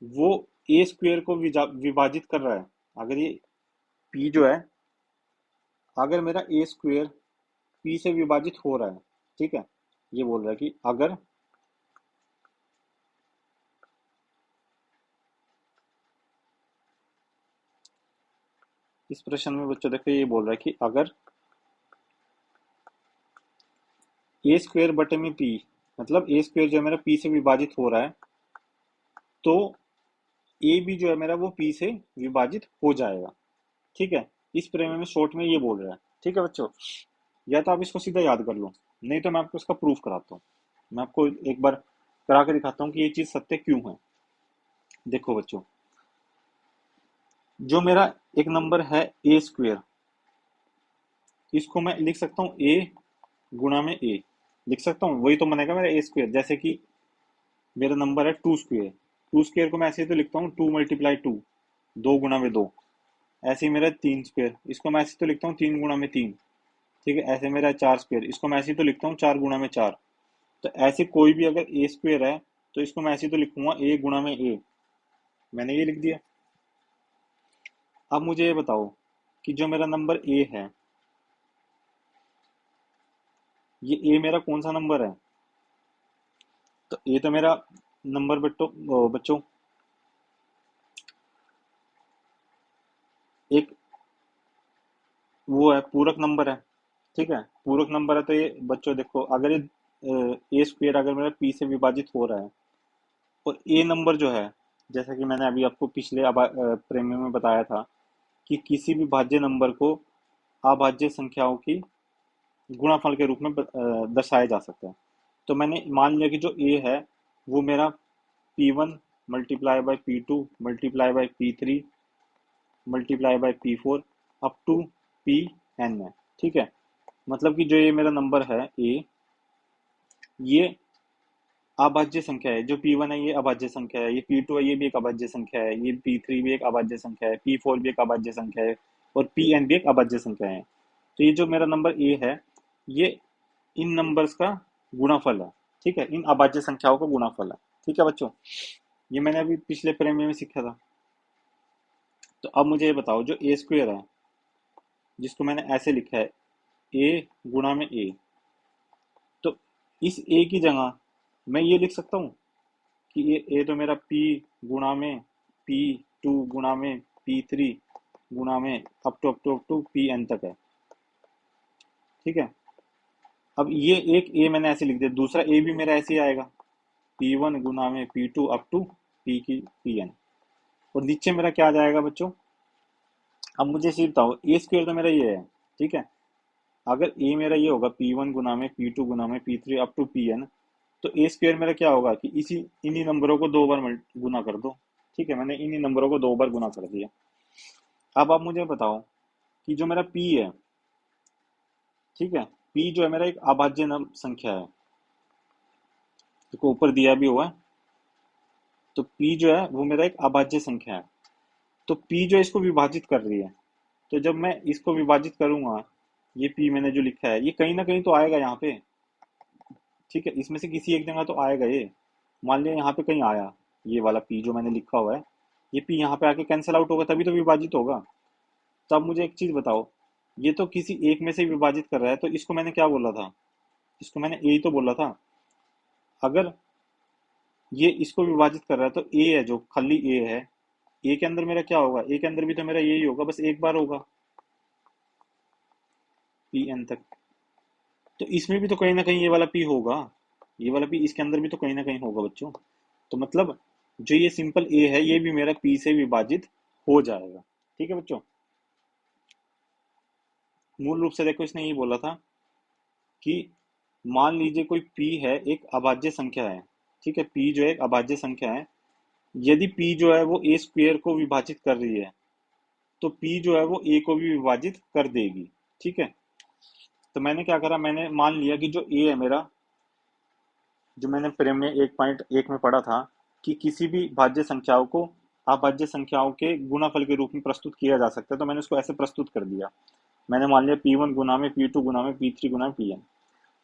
वो a स्क्वेयर को विभाजित कर रहा है, अगर ये p जो है, अगर मेरा a स्क्वेयर p से विभाजित हो रहा है। ठीक है, ये बोल रहा है कि अगर इस प्रश्न में बच्चों देखो ये बोल रहा है कि अगर ए स्क्वेयर बटे में पी, मतलब ए स्क्वेयर जो है मेरा पी से विभाजित हो रहा है, तो ए भी जो है मेरा वो पी से विभाजित हो जाएगा। ठीक है, इस प्रमेय में शॉर्ट में ये बोल रहा है। ठीक है बच्चों, या तो आप इसको सीधा याद कर लो, नहीं तो मैं आपको इसका प्रूफ कराता हूँ। मैं आपको एक बार करा के दिखाता हूँ कि ये चीज सत्य क्यों है। देखो बच्चों, जो मेरा एक नंबर है ए स्क्वेयर, इसको मैं लिख सकता हूँ ए गुणा में ए, लिख सकता हूँ, वही तो बनेगा मेरा ए स्क्वेयर। जैसे कि मेरा नंबर है 2 स्क्वेयर, 2 स्क्वेयर को मैं ऐसे ही तो लिखता हूँ 2 × 2, 2 गुणा में 2। ऐसे ही मेरा 3 स्क्वेयर, इसको मैं ऐसे तो लिखता हूँ 3 गुणा में 3। ठीक है, ऐसे मेरा 4 स्क्वेयर, इसको मैं ऐसे ही तो लिखता हूँ 4 गुणा में 4। तो ऐसे कोई भी अगर ए स्क्वेयर है तो इसको मैं ऐसे ही तो लिखूंगा ए गुणा में ए। मैंने ये लिख दिया। अब मुझे ये बताओ कि जो मेरा नंबर ए है, ये ए मेरा कौन सा नंबर है? तो ए तो मेरा नंबर बच्चों एक वो है, पूरक नंबर है। ठीक है, पूरक नंबर है। तो ये बच्चों देखो, अगर ये ए स्क्वेयर अगर मेरा पी से विभाजित हो रहा है और ए नंबर जो है, जैसा कि मैंने अभी आपको पिछले प्रमेय में बताया था कि किसी भी भाज्य नंबर को अभाज्य संख्याओं की गुणनफल के रूप में दर्शाया जा सकता है। तो मैंने मान लिया कि जो ए है वो मेरा P1 multiply by P2 multiply by P3 multiply by P4 up to Pn है। ठीक है, मतलब कि जो ये मेरा नंबर है ए, ये अभाज्य संख्या है। जो P1 है ये अभाज्य संख्या है, ये P2 है ये भी एक अभाज्य संख्या है, ये P3 भी एक अभाज्य संख्या है, P4 भी एक अभाज्य संख्या है और Pn भी एक अभाज्य संख्या है। तो ये जो मेरा नंबर A है ये इन नंबर्स का गुणाफल है। ठीक है, इन अभाज्य संख्याओं का गुणाफल है। ठीक है बच्चों, ये मैंने अभी पिछले प्रमेय में सीखा था। तो अब मुझे ये बताओ, जो ए स्क्वेयर है जिसको मैंने ऐसे लिखा है ए गुणा में ए, तो इस ए की जगह मैं ये लिख सकता हूँ कि ये ए तो मेरा पी गुणा में P2 गुणा में P3 गुणा में अप टू Pn तक है। ठीक है, अब ये एक ए मैंने ऐसे लिख दिया, दूसरा ए भी मेरा ऐसे ही आएगा P1 गुणा में P2 अप टू P की Pn। और नीचे मेरा क्या आ जाएगा बच्चों? अब मुझे इसे बताओ, ए स्क्वेयर तो मेरा ये है। ठीक है, अगर ए मेरा ये होगा P1 गुना में P2 गुना में P3 अप टू Pn, तो ए स्क्वेयर मेरा क्या होगा कि इन्हीं नंबरों को 2 बार गुना कर दो। ठीक है, मैंने इन्हीं नंबरों को 2 बार गुना कर दिया। अब आप मुझे बताओ कि जो मेरा P है, ठीक है, P जो है मेरा एक अभाज्य संख्या है, देखो ऊपर दिया भी हुआ है। तो P जो है वो मेरा एक अभाज्य संख्या है। तो P जो इसको विभाजित कर रही है, तो जब मैं इसको विभाजित करूंगा, ये P मैंने जो लिखा है ये कहीं ना कहीं तो आएगा यहाँ पे। ठीक है, इसमें से किसी एक जगह तो आएगा ये। मान लिया यहाँ पे कहीं आया, ये वाला P जो मैंने लिखा हुआ है, ये P यहाँ पे आके कैंसिल आउट होगा तभी तो विभाजित होगा। तो अब मुझे एक चीज बताओ, ये तो किसी एक में से विभाजित कर रहा है, तो इसको मैंने क्या बोला था? इसको मैंने ए ही तो बोला था। अगर ये इसको विभाजित कर रहा है तो ए है, जो खाली ए है, ए के अंदर मेरा क्या होगा? ए के अंदर भी तो मेरा यही होगा, बस एक बार होगा Pn तक। तो इसमें भी तो कहीं ना कहीं ये वाला P होगा, ये वाला P इसके अंदर भी तो कहीं ना कहीं होगा बच्चों। तो मतलब जो ये सिंपल ए है ये भी मेरा P से विभाजित हो जाएगा। ठीक है बच्चों, मूल रूप से देखो इसने ये बोला था कि मान लीजिए कोई P है, एक अभाज्य संख्या है। ठीक है, P जो है एक अभाज्य संख्या है, यदि P जो है वो ए स्क्वेयर को विभाजित कर रही है, तो P जो है वो ए को भी विभाजित कर देगी। ठीक है, तो मैंने क्या करा, मैंने मान लिया कि जो ए है मेरा, जो मैंने प्रमेय 1.1 में पढ़ा था कि किसी भी भाज्य संख्याओं को अभाज्य संख्याओं के गुणनफल के रूप में प्रस्तुत किया जा सकता है, तो मैंने उसको ऐसे प्रस्तुत कर दिया। मैंने मान लिया P1 गुना में P2 गुना में P3 गुना में Pn।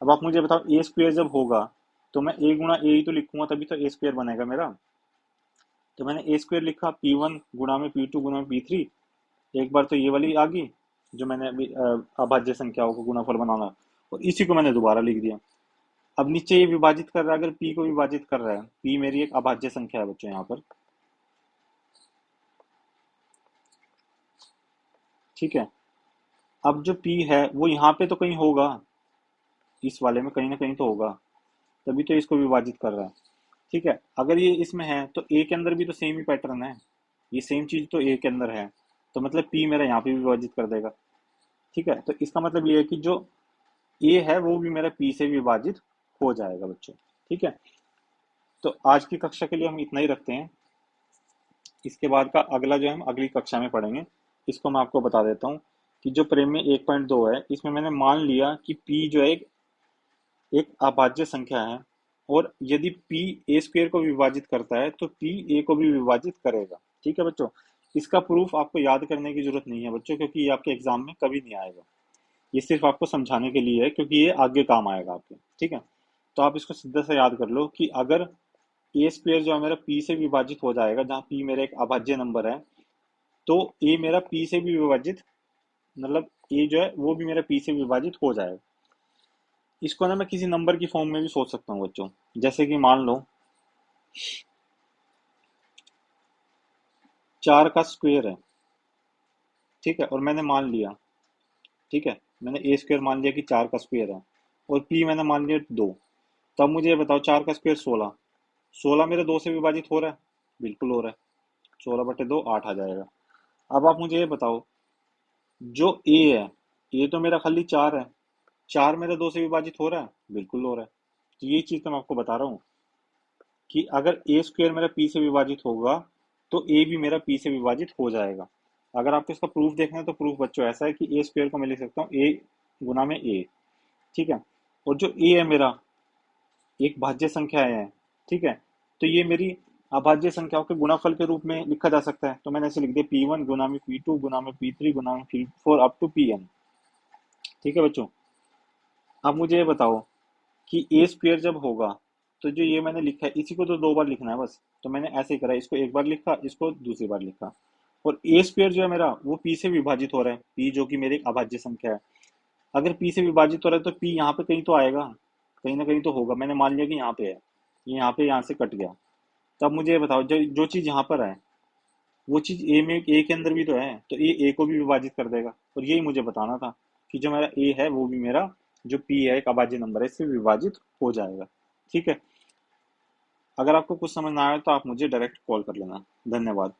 अब आप मुझे बताओ, ए स्क्वेयर जब होगा तो मैं ए गुना ए ही तो लिखूंगा, तभी तो ए स्क्वेयर बनेगा मेरा। तो मैंने ए स्क्वेयर लिखा P1 गुना में P2 गुना में P3। एक बार तो ये वाली आ गई जो मैंने अभी अभाज्य संख्याओं को गुणनफल बनाना, और इसी को मैंने दोबारा लिख दिया। अब नीचे ये विभाजित कर रहा है, अगर P को विभाजित कर रहा है, P मेरी एक अभाज्य संख्या है बच्चों यहाँ पर। ठीक है, अब जो P है वो यहाँ पे तो कहीं होगा, इस वाले में कहीं ना कहीं तो होगा, तभी तो इसको विभाजित कर रहा है। ठीक है, अगर ये इसमें है तो ए के अंदर भी तो सेम ही पैटर्न है, ये सेम चीज तो ए के अंदर है, तो मतलब P मेरा यहाँ पे भी विभाजित कर देगा। ठीक है, तो इसका मतलब ये है कि जो ए है वो भी मेरा P से विभाजित हो जाएगा बच्चों। ठीक है, तो आज की कक्षा के लिए हम इतना ही रखते हैं। इसके बाद का अगला जो हम अगली कक्षा में पढ़ेंगे, इसको मैं आपको बता देता हूँ कि जो प्रमेय 1.2 है इसमें मैंने मान लिया कि P जो है एक अभाज्य संख्या है, और यदि P ए स्क्वेयर को विभाजित करता है तो P ए को भी विभाजित करेगा। ठीक है बच्चों, इसका प्रूफ आपको याद करने की जरूरत नहीं है बच्चों, क्योंकि ये आपके एग्जाम में कभी नहीं आएगा। ये सिर्फ आपको समझाने के लिए है, क्योंकि ये आगे काम आएगा आपके। ठीक है, तो आप इसको सीधा सा याद कर लो कि अगर ए स्क्वेयर जो है मेरा P से विभाजित हो जाएगा, जहाँ P मेरा एक अभाज्य नंबर है, तो ए मेरा P से भी विभाजित, मतलब ए जो है वो भी मेरा P से विभाजित हो जाएगा। इसको ना मैं किसी नंबर की फॉर्म में भी सोच सकता हूँ बच्चों, जैसे कि मान लो 4 का स्क्वायर है। ठीक है, और मैंने मान लिया, ठीक है, मैंने ए स्क्वायर मान लिया कि 4 का स्क्वायर है, और P मैंने मान लिया 2। तब मुझे ये बताओ, 4 का स्क्वायर 16, 16 मेरे 2 से विभाजित हो रहा है? बिल्कुल हो रहा है, 16/2 8 आ जाएगा। अब आप मुझे ये बताओ, जो ए है, ए तो मेरा खाली 4 है, 4 मेरे 2 से विभाजित हो रहा है? बिल्कुल हो रहा है। तो ये चीज तो मैं आपको बता रहा हूँ कि अगर ए स्क्वायर मेरा P से विभाजित होगा तो ए भी मेरा P से विभाजित हो जाएगा। अगर आपको इसका प्रूफ देखना है तो प्रूफ बच्चों ऐसा है कि ए स्क्वायर को मैं लिख सकता हूँ ए गुना में ए। ठीक है, और जो ए है मेरा एक भाज्य संख्या है, ठीक है। तो ये मेरी अभाज्य संख्याओं के गुणनफल के रूप में लिखा जा सकता है। तो मैंने ऐसे लिख दिया P1 गुना में P2 गुना में P3 गुना में P4 अप टू Pn। ठीक है बच्चों। अब मुझे ये बताओ कि ए स्क्वेयर जब होगा तो जो ये मैंने लिखा है इसी को तो दो बार लिखना है बस। तो मैंने ऐसे ही करा, इसको एक बार लिखा, इसको दूसरी बार लिखा। और ए स्क्वेयर जो है मेरा वो पी से विभाजित हो रहा है, पी जो कि मेरी एक अभाज्य संख्या है। अगर पी से विभाजित हो रहा है तो पी यहाँ पे कहीं तो आएगा, कहीं ना कहीं तो होगा। मैंने मान लिया कि यहाँ पे है, ये यहाँ पे यहाँ से कट गया। तब मुझे ये बताओ जो जो चीज यहाँ पर है वो चीज ए में, ए के अंदर भी तो है, तो ए को भी विभाजित कर देगा। और यही मुझे बताना था कि जो मेरा ए है वो भी मेरा जो पी है एक अभाज्य नंबर है, इससे विभाजित हो जाएगा। ठीक है। अगर आपको कुछ समझ ना आए तो आप मुझे डायरेक्ट कॉल कर लेना। धन्यवाद।